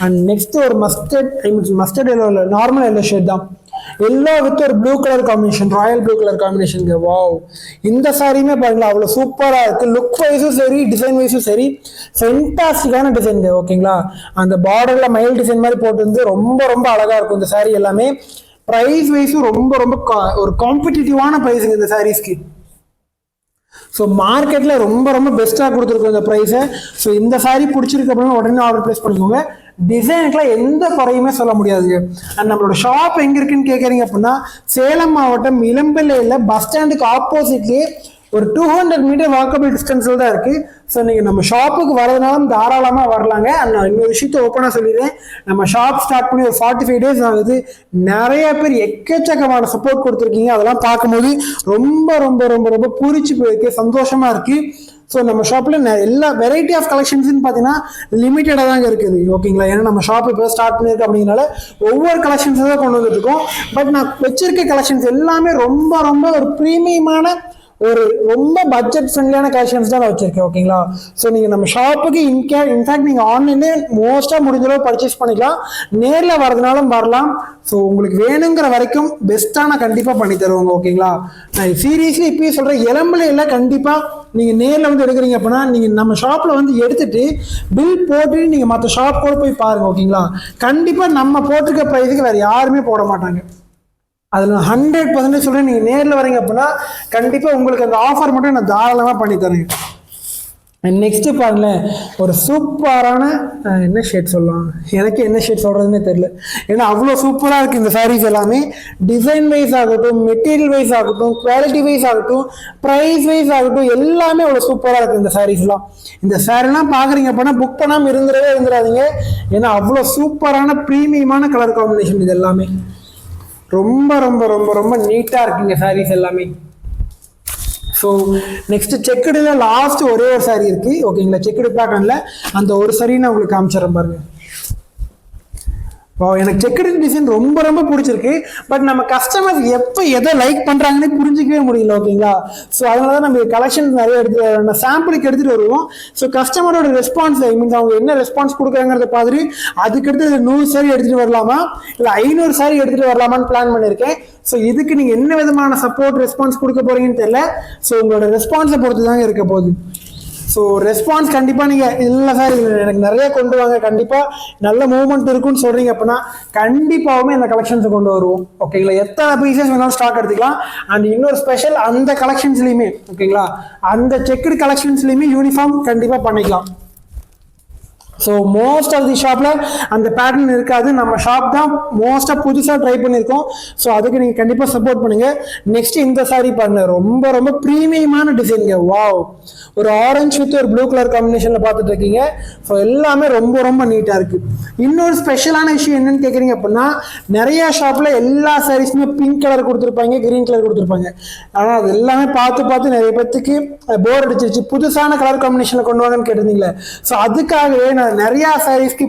அண்ட் நெக்ஸ்ட் ஒரு mustard, I means mustard yellow இல்லை, நார்மல் எல்லோ ஷேட் தான், எல்லோ வித் ஒரு blue colour combination, royal blue colour காம்பினேஷனுங்க. வாவ், இந்த சாரியுமே பாருங்களா அவ்வளோ சூப்பராக இருக்குது. லுக் வைஸும் சரி, டிசைன் வைஸும் சரி, ஃபென்டாஸ்டிக்கான டிசைனுங்க. ஓகேங்களா, அந்த பார்டரில் மயில் டிசைன் மாதிரி போட்டு வந்து ரொம்ப ரொம்ப அழகாக இருக்கும் இந்த சாரி எல்லாமே. ப்ரைஸ் வைஸும் ரொம்ப ரொம்ப ஒரு காம்படிட்டிவான ப்ரைஸுங்க இந்த சாரீஸ்க்கு. ஸோ மார்க்கெட்டில் ரொம்ப ரொம்ப பெஸ்ட்டாக கொடுத்துருக்கோம் இந்த ப்ரைஸை. ஸோ இந்த சாரீ பிடிச்சிருக்கு அப்படின்னா உடனே ஆர்டர் ப்ளேஸ் பண்ணிக்கோங்க. டிசைனுக்குலாம் எந்த குறையுமே சொல்ல முடியாதுங்க. அண்ட் நம்மளோட ஷாப் எங்கே இருக்குன்னு கேட்குறீங்க அப்படின்னா சேலம் மாவட்டம் இளம்பிள்ளையில் பஸ் ஸ்டாண்டுக்கு ஆப்போசிட்லேயே ஒரு 200 மீட்டர் வாக்கபிள் டிஸ்டன்ஸில் தான் இருக்குது. ஸோ நீங்கள் நம்ம ஷாப்புக்கு வரதுனாலும் தாராளமாக வரலாங்க. அண்ட் நான் இன்னொரு விஷயத்தை ஓப்பனாக சொல்லிடுறேன், நம்ம ஷாப் ஸ்டார்ட் பண்ணி ஒரு 45 days ஆகுது. நிறைய பேர் எக்கச்சக்கமான சப்போர்ட் கொடுத்துருக்கீங்க. அதெல்லாம் பார்க்கும்போது ரொம்ப ரொம்ப ரொம்ப ரொம்ப பூரிச்சு போயிருக்கு, சந்தோஷமாக இருக்குது. ஸோ நம்ம ஷாப்பில் எல்லா வெரைட்டி ஆஃப் கலெக்ஷன்ஸ்னு பார்த்தீங்கன்னா லிமிட்டடாக தாங்க இருக்குது. ஓகேங்களா, ஏன்னா நம்ம ஷாப் இப்போ ஸ்டார்ட் பண்ணியிருக்கு அப்படிங்கிறனால ஒவ்வொரு கலெக்ஷன்ஸை தான் கொண்டு வந்துருக்கோம். பட் நான் வச்சிருக்க கலெக்ஷன்ஸ் எல்லாமே ரொம்ப ரொம்ப ஒரு ப்ரீமியமான ஒரு ரொம்ப பட்ஜெட் ஃப்ரெண்ட்லியான கலெக்ஷன்ஸ் தான் நான் வச்சிருக்கேன். ஓகேங்களா, ஸோ நீங்கள் நம்ம ஷாப்புக்கு இன்ஃபேக்ட் நீங்கள் ஆன்லைன்லேயே மோஸ்ட்டாக முடிஞ்சளவு பர்ச்சேஸ் பண்ணிக்கலாம், நேரில் வரதுனாலும் வரலாம். ஸோ உங்களுக்கு வேணுங்கிற வரைக்கும் பெஸ்ட்டாக கண்டிப்பாக பண்ணி தருவாங்க. ஓகேங்களா, நான் சீரியஸ்லி இப்பயே சொல்கிறேன், இளம்பிள்ளையில் கண்டிப்பாக நீங்கள் நேரில் வந்து எடுக்கிறீங்க அப்படின்னா நீங்கள் நம்ம ஷாப்பில் வந்து எடுத்துகிட்டு பில் போட்டு நீங்கள் மற்ற ஷாப் கூட போய் பாருங்கள். ஓகேங்களா, கண்டிப்பாக நம்ம போட்டிருக்க ப்ரைஸுக்கு வேறு யாருமே போட மாட்டாங்க. அதில் 100% சொல்கிறேன், நீங்கள் நேரில் வரீங்க அப்படின்னா கண்டிப்பாக உங்களுக்கு அந்த ஆஃபர் மட்டும் நான் தாராளமாக பண்ணி தரேங்க. நெக்ஸ்ட்டு பாருங்களேன், ஒரு சூப்பரான என்ன ஷேட் சொல்லலாம், எனக்கு என்ன ஷேட் சொல்கிறதுனே தெரியல. ஏன்னா அவ்வளோ சூப்பராக இருக்குது இந்த சாரீஸ் எல்லாமே. டிசைன் வைஸ் ஆகட்டும், மெட்டீரியல் வைஸ் ஆகட்டும், குவாலிட்டி வைஸ் ஆகட்டும், ப்ரைஸ் வைஸ் ஆகட்டும், எல்லாமே அவ்வளோ சூப்பராக இருக்குது இந்த சாரீஸ்லாம். இந்த சாரீலாம் பார்க்குறீங்க அப்படின்னா புக் பண்ணாமல் இருந்துடாதீங்க. ஏன்னா அவ்வளோ சூப்பரான ப்ரீமியமான கலர் காம்பினேஷன் இது எல்லாமே. ரொம்ப ரொம்ப ரொம்ப ரொம்ப நீட்டாக இருக்குங்க சாரீஸ் எல்லாமே. ஸோ நெக்ஸ்ட் செக்குடில் லாஸ்ட் ஒரே ஒரு சாரீ இருக்குது. ஓகேங்களா, செக்குடு பேட்டர்னில் அந்த ஒரு சாரீ நான் உங்களுக்கு காமிச்சிடறேன் பாருங்க. எனக்கு செக்குடு டிசைன் ரொம்ப ரொம்ப பிடிச்சிருக்கு. பட் நம்ம கஸ்டமர்ஸ் எப்போ எதை லைக் பண்ணுறாங்கன்னு புரிஞ்சிக்கவே முடியல. ஓகேங்களா, ஸோ அதனால தான் நம்ம கலெக்ஷன்ஸ் நிறைய நம்ம சாம்பிளுக்கு எடுத்துகிட்டு வருவோம். ஸோ கஸ்டமரோட ரெஸ்பான்ஸ், ஐ மீன்ஸ் அவங்க என்ன ரெஸ்பான்ஸ் கொடுக்குறாங்கிறத பார்த்துட்டு அதுக்கடுத்து 100 சாரி எடுத்துகிட்டு வரலாமா இல்லை 500 சாரி எடுத்துகிட்டு வரலாமான்னு பிளான் பண்ணியிருக்கேன். ஸோ இதுக்கு நீங்கள் என்ன விதமான சப்போர்ட் ரெஸ்பான்ஸ் கொடுக்க போகிறீங்கன்னு தெரியல. ஸோ உங்களோட ரெஸ்பான்ஸை பொறுத்து தாங்க இருக்க போகுது. ஸோ ரெஸ்பான்ஸ் கண்டிப்பாக நீங்கள் இல்லை சார் எனக்கு நிறைய கொண்டு வாங்க, கண்டிப்பாக நல்ல மூவ்மெண்ட் இருக்குன்னு சொல்கிறீங்க அப்படின்னா கண்டிப்பாகவுமே அந்த கலெக்ஷன்ஸை கொண்டு வருவோம். ஓகேங்களா, எத்தனை பீசஸ் வேணாலும் ஸ்டாக் எடுத்துக்கலாம். அண்ட் இன்னொரு ஸ்பெஷல், அந்த கலெக்ஷன்ஸ்லையுமே ஓகேங்களா, அந்த செக்குடு கலெக்ஷன்ஸ்லையுமே யூனிஃபார்ம் கண்டிப்பாக பண்ணிக்கலாம். ஸோ மோஸ்ட் ஆஃப் தி ஷாப்பில் அந்த பேட்டர்ன் இருக்காது. நம்ம ஷாப் தான் மோஸ்ட்டாக புதுசாக ட்ரை பண்ணியிருக்கோம். ஸோ அதுக்கு நீங்கள் கண்டிப்பாக சப்போர்ட் பண்ணுங்கள். நெக்ஸ்ட் இந்த சாரீ பாருங்க, ரொம்ப ரொம்ப ப்ரீமியமான டிசைனுங்க. வாவ், ஒரு ஆரஞ்சு வித் ஒரு ப்ளூ கலர் காம்பினேஷனில் பார்த்துட்டு இருக்கீங்க. ஸோ எல்லாமே ரொம்ப ரொம்ப நீட்டாக இருக்குது. இன்னொரு ஸ்பெஷலான விஷயம் என்னன்னு கேட்குறீங்க அப்படின்னா, நிறைய ஷாப்பில் எல்லா சாரீஸுமே பிங்க் கலர் கொடுத்துருப்பாங்க, கிரீன் கலர் கொடுத்துருப்பாங்க. ஆனால் அது எல்லாமே பார்த்து பார்த்து நிறைய பேத்துக்கு போர் அடிச்சிருச்சு. புதுசான கலர் காம்பினேஷனில் கொண்டு வாங்கன்னு கேட்டிருந்தீங்களே, ஸோ அதுக்காகவே நான் நிறைய சாரீஸ்க்கு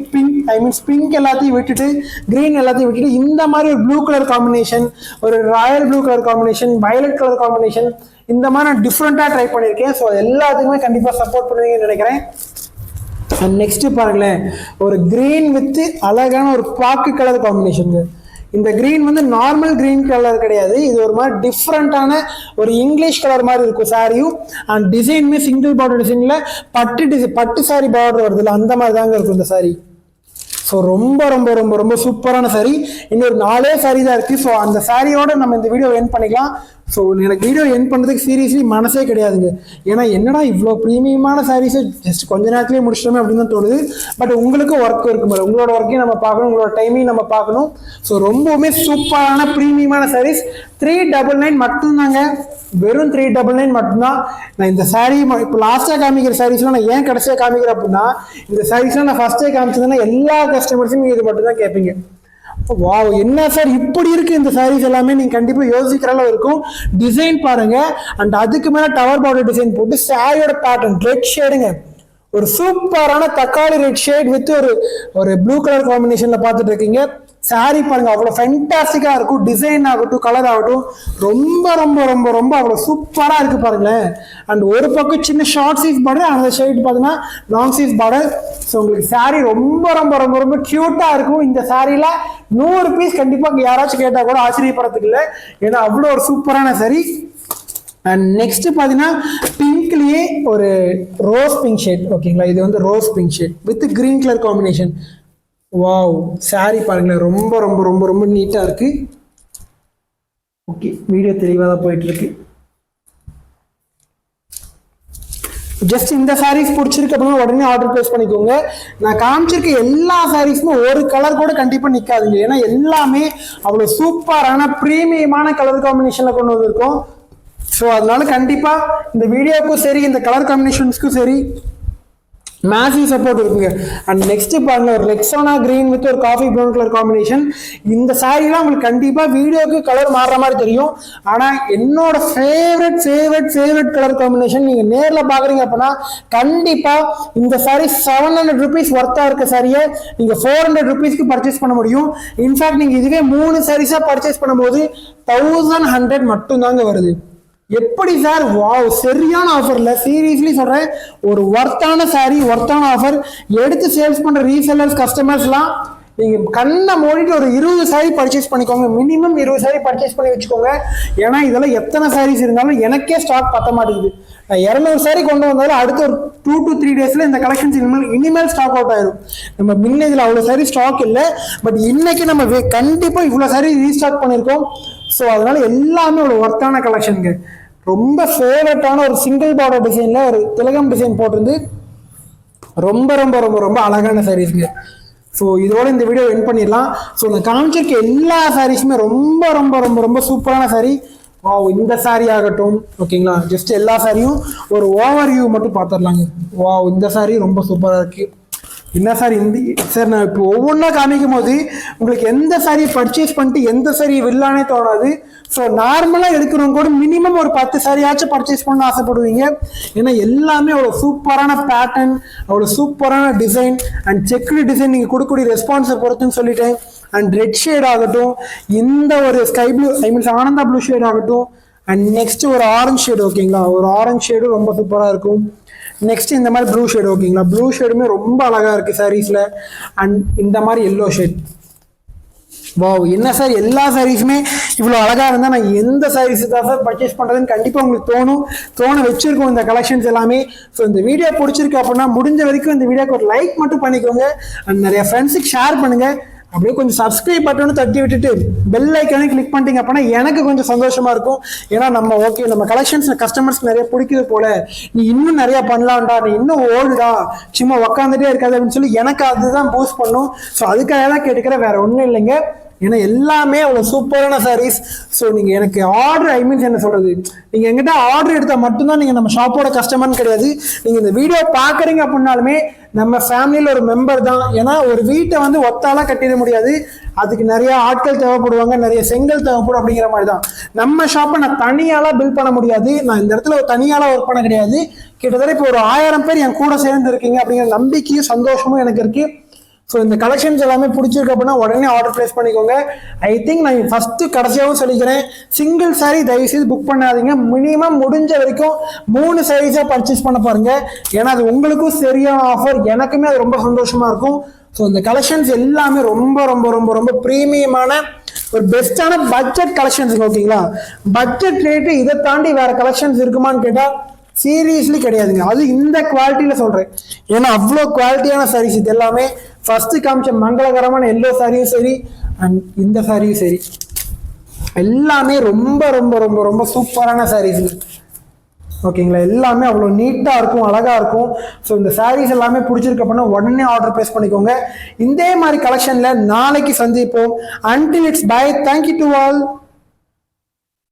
பிங்க் எல்லாத்தையும் விட்டுட்டு கிரீன் எல்லாத்தையும் விட்டுட்டு இந்த மாதிரி ஒரு ப்ளூ கலர் காம்பினேஷன், ஒரு Royal blue colour combination, violet colour combination, இந்த மாதிரி நான் டிஃப்ரெண்டாக ட்ரை பண்ணியிருக்கேன். ஸோ எல்லாத்துக்குமே கண்டிப்பாக சப்போர்ட் பண்ணுவீங்கன்னு நினைக்கிறேன். அண்ட் நெக்ஸ்ட் பாருங்களேன், ஒரு கிரீன் வித் அழகான ஒரு பாக்கு கலர் காம்பினேஷன். இந்த கிரீன் வந்து நார்மல் கிரீன் கலர் கிடையாது, இது ஒரு மாதிரி டிஃப்ரெண்டான ஒரு இங்கிலீஷ் கலர் மாதிரி இருக்கும் சாரியும். அண்ட் டிசைனுமே சிங்கிள் பார்டர் டிசைன்ல பட்டு சாரி பார்டர் வருது இல்லை, அந்த மாதிரி தாங்க இருக்கும் இந்த சாரி. ஸோ ரொம்ப ரொம்ப ரொம்ப ரொம்ப சூப்பரான சாரி. இன்னொரு 4 சாரி தான் இருக்குது. ஸோ அந்த சாரியோட நம்ம இந்த வீடியோ எண்ட் பண்ணிக்கலாம். ஸோ எனக்கு வீடியோ எண்ட் பண்ணுறதுக்கு சீரியஸ்லி மனசே கிடையாதுங்க. ஏன்னா என்னடா இவ்வளோ ப்ரீமியமான சாரீஸை ஜஸ்ட் கொஞ்ச நேரத்துலேயே முடிச்சிட்டோமே அப்படின்னு தான் தோணுது. பட் உங்களுக்கு ஒர்க் இருக்கும் பாரு, உங்களோட ஒர்க்கையும் நம்ம பார்க்கணும், உங்களோட டைமையும் நம்ம பார்க்கணும். ஸோ ரொம்பவுமே சூப்பரான ப்ரீமியமான சாரீஸ் 399 மட்டும்தாங்க, வெறும் 399 மட்டும்தான். நான் இந்த சாரீ இப்போ லாஸ்ட்டாக காமிக்கிற சாரீஸ்லாம் நான் ஏன் கடைசியாக காமிக்கிறேன் அப்படின்னா, இந்த சாரீஸ்லாம் நான் ஃபர்ஸ்டே காமிச்சதுன்னா எல்லா கஸ்டமர்ஸும் இது மட்டும் தான் கேட்பீங்க. வாவ், என்ன சார் இப்படி இருக்கு இந்த சாரீஸ் எல்லாமே, நீங்க கண்டிப்பா யோசிக்கிற அளவு இருக்கும். டிசைன் பாருங்க, அண்ட் அதுக்கு மேல டவர் பார்டர் டிசைன் போட்டு சாரியோட பேட்டர்ன் ரெட் ஷேடுங்க, ஒரு சூப்பரான தக்காளி ரெட் ஷேட் வித் ஒரு ப்ளூ கலர் காம்பினேஷன்ல பார்த்துட்டு இருக்கீங்க. சாரி பாருங்க, அவ்வளோ ஃபேண்டாஸ்டிக்கா இருக்கும். டிசைன் ஆகட்டும், கலர் ஆகட்டும், ரொம்ப ரொம்ப ரொம்ப ரொம்ப அவ்வளோ சூப்பராக இருக்கு பாருங்களேன். அண்ட் ஒரு பக்கம் சின்ன ஷார்ட் சீஸ் பார்டர், அந்த ஷேட் பார்த்தீங்கன்னா லாங் சீஸ் பார்டர். ஸோ உங்களுக்கு சாரி ரொம்ப ரொம்ப ரொம்ப ரொம்ப கியூட்டா இருக்கும். இந்த சாரியில 100 பீஸ் கண்டிப்பாக யாராச்சும் கேட்டால் கூட ஆச்சரியப்படுறதுக்கு இல்லை, ஏன்னா அவ்வளோ ஒரு சூப்பரான சாரி. அண்ட் நெக்ஸ்ட் பார்த்தீங்கன்னா பிங்க்லேயே ஒரு ரோஸ் பிங்க் ஷேட். ஓகேங்களா, இது வந்து rose pink shade with green colour combination. Wow, sorry பாருங்களேன், ரொம்ப ரொம்ப ரொம்ப ரொம்ப நீட்டாக இருக்கு. ஓகே, வீடியோ தெளிவாக தான் போயிட்டு இருக்கு. ஜஸ்ட் இந்த சாரீஸ் பிடிச்சிருக்கு அப்படின்னா உடனே ஆர்டர் பிளேஸ் பண்ணிக்கோங்க. நான் காமிச்சிருக்க எல்லா சாரீஸுமே ஒரு கலர் கூட கண்டிப்பாக நிற்காதுங்க, ஏன்னா எல்லாமே அவ்வளோ சூப்பரான ப்ரீமியமான கலர் காம்பினேஷனில் கொண்டு வந்திருக்கோம். ஸோ அதனால கண்டிப்பாக இந்த வீடியோவுக்கும் சரி, இந்த கலர் காம்பினேஷன்ஸ்க்கும் சரி மேசிவ் சப்போர்ட் இருக்குங்க. அண்ட் நெக்ஸ்ட் பாருங்க, ஒரு ரெக்ஸோனா கிரீன் வித் ஒரு காஃபி ப்ரௌன் கலர் காம்பினேஷன். இந்த சாரீலாம் உங்களுக்கு கண்டிப்பாக வீடியோக்கு கலர் மாறுற மாதிரி தெரியும், ஆனால் என்னோட ஃபேவரட் கலர் காம்பினேஷன் நீங்கள் நேரில் பார்க்குறீங்க அப்படின்னா கண்டிப்பாக இந்த சாரீ 700 rupees ஒர்த்தாக இருக்க சாரியை நீங்கள் 400 rupeesக்கு பர்ச்சேஸ் பண்ண முடியும். இன்ஃபேக்ட் நீங்கள் இதுவே 3 சாரீஸாக பர்ச்சேஸ் பண்ணும்போது 1100 மட்டும்தாங்க வருது. எப்படி சார்? வாவ், சரியான ஆஃபர்ல, சீரியஸ்லி சொல்றேன், ஒரு ஒர்த்தான சாரி, ஒர்த்தான ஆஃபர். எடுத்து சேல்ஸ் பண்ற ரீசெல்லர்ஸ், கஸ்டமர்ஸ்லாம் நீங்க கண்ணை மூடிட்டு ஒரு 20 சாரி பர்ச்சேஸ் பண்ணிக்கோங்க. மினிமம் 20 சாரி பர்ச்சேஸ் பண்ணி வச்சுக்கோங்க. ஏன்னா இதெல்லாம் எத்தனை சாரீஸ் இருந்தாலும் எனக்கே ஸ்டாக் பத்த மாட்டேங்குது. நான் 200 சாரி கொண்டு வந்தாலும் அடுத்த ஒரு 2 to 3 daysல இந்த கலெக்ஷன்ஸ் இனிமேல் ஸ்டாக் அவுட் ஆயிரும். நம்ம முன்ன இதில் அவ்வளோ சாரி ஸ்டாக் இல்லை, பட் இன்னைக்கு நம்ம கண்டிப்பா இவ்வளோ சாரி ரீஸ்டாக் பண்ணியிருக்கோம். ஸோ அதனால எல்லாமே ஒரு ஒர்த்தான கலெக்ஷனுங்க. ரொம்ப ஃபேவரட்டான ஒரு சிங்கிள் பார்டர் டிசைன்ல ஒரு திலகம் டிசைன் போட்டிருந்து ரொம்ப ரொம்ப ரொம்ப ரொம்ப அழகான சாரீஸ்ங்க. ஸோ இதோட இந்த வீடியோ எண்ட் பண்ணிடலாம். ஸோ நான் காமிச்சிருக்க எல்லா சாரீஸுமே ரொம்ப ரொம்ப ரொம்ப ரொம்ப சூப்பரான சாரீ. வாவ், இந்த சாரீ ஆகட்டும், ஓகேங்களா, ஜஸ்ட் எல்லா சாரியும் ஒரு ஓவர் வியூ மட்டும் பார்த்துடலாங்க. வாவ், இந்த சாரீ ரொம்ப சூப்பராக இருக்கு. என்ன சார் சார் நான் இப்போ ஒவ்வொன்றா காமிக்கும் போது உங்களுக்கு எந்த சாரி பர்ச்சேஸ் பண்ணிட்டு எந்த சாரி வில்லானே தோணாது. ஸோ நார்மலாக எடுக்கிறவங்க கூட மினிமம் ஒரு 10 சாரியாச்சும் பர்ச்சேஸ் பண்ண ஆசைப்படுவீங்க. ஏன்னா எல்லாமே அவ்வளோ சூப்பரான பேட்டர்ன், அவ்வளோ சூப்பரான டிசைன் அண்ட் செக்குடு டிசைன், நீங்கள் கொடுக்கக்கூடிய ரெஸ்பான்ஸை பொறுத்துன்னு சொல்லிட்டேன். அண்ட் ரெட் ஷேட் ஆகட்டும், இந்த ஒரு sky blue Ananda blue shade ஆகட்டும், அண்ட் நெக்ஸ்ட் ஒரு ஆரஞ்ச் ஷேடு. ஓகேங்களா, ஒரு ஆரஞ்ச் ஷேடும் ரொம்ப சூப்பராக இருக்கும். நெக்ஸ்ட் இந்த மாதிரி ப்ளூ ஷேடு. ஓகேங்களா, ப்ளூ ஷேடுமே ரொம்ப அழகா இருக்கு சாரீஸ்ல. அண்ட் இந்த மாதிரி எல்லோ ஷேட். வாவ், என்ன சார் எல்லா சாரீஸுமே இவ்வளோ அழகா இருந்தால் நான் எந்த சாரீஸ் தான் சார் பர்ச்சேஸ் பண்ணுறதுன்னு கண்டிப்பாக உங்களுக்கு தோண வச்சிருக்கோம் இந்த கலெக்ஷன்ஸ் எல்லாமே. ஸோ இந்த வீடியோ பிடிச்சிருக்கு அப்படின்னா முடிஞ்ச வரைக்கும் இந்த வீடியோக்கு ஒரு லைக் மட்டும் பண்ணிக்கோங்க. அண்ட் நிறைய ஃப்ரெண்ட்ஸுக்கு ஷேர் பண்ணுங்க. அப்படியே கொஞ்சம் சப்ஸ்கிரைப் பட்டனும் தட்டி விட்டுட்டு பெல் ஐக்கானே கிளிக் பண்ணிட்டீங்க அப்படின்னா எனக்கு கொஞ்சம் சந்தோஷமா இருக்கும். ஏன்னா நம்ம ஓகே நம்ம கலெக்ஷன்ஸ் கஸ்டமர்ஸ்க்கு நிறைய பிடிக்குது போல, நீ இன்னும் நிறைய பண்ணலாம்டா, நீ இன்னும் ஓல்டா சும்மா உக்காந்துட்டே இருக்காது அப்படின்னு சொல்லி எனக்கு அதுதான் பூஸ்ட் பண்ணும். ஸோ அதுக்காக தான் கேட்டுக்கிறேன், வேற ஒன்றும் இல்லைங்க. ஏன்னா எல்லாமே அவ்வளோ சூப்பரான சாரீஸ். ஸோ நீங்கள் எனக்கு ஆர்டர் என்ன சொல்கிறது, நீங்கள் எங்கிட்ட ஆர்டர் எடுத்தால் மட்டும்தான் நீங்கள் நம்ம ஷாப்போட கஸ்டமர்னு கிடையாது. நீங்கள் இந்த வீடியோ பார்க்குறீங்க அப்படின்னாலுமே நம்ம ஃபேமிலியில் ஒரு மெம்பர் தான். ஏன்னா ஒரு வீட்டை வந்து ஒத்தாலாம் கட்டிட முடியாது, அதுக்கு நிறைய ஆட்கள் தேவைப்படுவாங்க, நிறைய செங்கல் தேவைப்படும். அப்படிங்கிற மாதிரி தான் நம்ம ஷாப்பை நான் தனியாலாம் பில்ட் பண்ண முடியாது. நான் இந்த இடத்துல ஒரு தனியாலாம் ஒர்க் பண்ண கிடையாது. கிட்டத்தட்ட இப்போ ஒரு 1000 பேர் என் கூட சேர்ந்து இருக்கீங்க அப்படிங்கிற நம்பிக்கையும் சந்தோஷமும் எனக்கு இருக்குது. ஸோ இந்த கலெக்ஷன்ஸ் எல்லாமே பிடிச்சிருக்கு அப்படின்னா உடனே ஆர்டர் பிளேஸ் பண்ணிக்கோங்க. ஐ திங்க் நான் ஃபர்ஸ்ட் கடைசியாகவும் சொல்லிக்கிறேன், சிங்கிள் சாரீ தயவுசெய்து புக் பண்ணாதீங்க. மினிமம் முடிஞ்ச வரைக்கும் 3 சாரீஸாக பர்ச்சேஸ் பண்ண பாருங்க. ஏன்னா அது உங்களுக்கும் சரியான ஆஃபர், எனக்குமே அது ரொம்ப சந்தோஷமா இருக்கும். ஸோ இந்த கலெக்ஷன்ஸ் எல்லாமே ரொம்ப ரொம்ப ரொம்ப ரொம்ப ப்ரீமியமான ஒரு பெஸ்டான பட்ஜெட் கலெக்ஷன்ஸ். ஓகேங்களா, பட்ஜெட் ரேட்டு இதை தாண்டி வேற கலெக்ஷன்ஸ் இருக்குமான்னு கேட்டால் சீரியஸ்லி கிடையாதுங்க. அது இந்த குவாலிட்டியில சொல்றேன், ஏன்னா அவ்வளோ குவாலிட்டியான சாரீஸ் இது எல்லாமே. ஃபர்ஸ்ட் காமிச்ச மங்களகரமான எல்லோ சாரியும் சரி அண்ட் இந்த சாரியும் சரி, எல்லாமே ரொம்ப ரொம்ப ரொம்ப ரொம்ப சூப்பரான சாரீஸ். ஓகேங்களா, எல்லாமே அவ்வளோ நீட்டாக இருக்கும், அழகாக இருக்கும். ஸோ இந்த சாரீஸ் எல்லாமே பிடிச்சிருக்கு அப்படின்னா உடனே ஆர்டர் பிளேஸ் பண்ணிக்கோங்க. இதே மாதிரி கலெக்ஷனில் நாளைக்கு சந்திப்போம். Until it's by, thank you to all.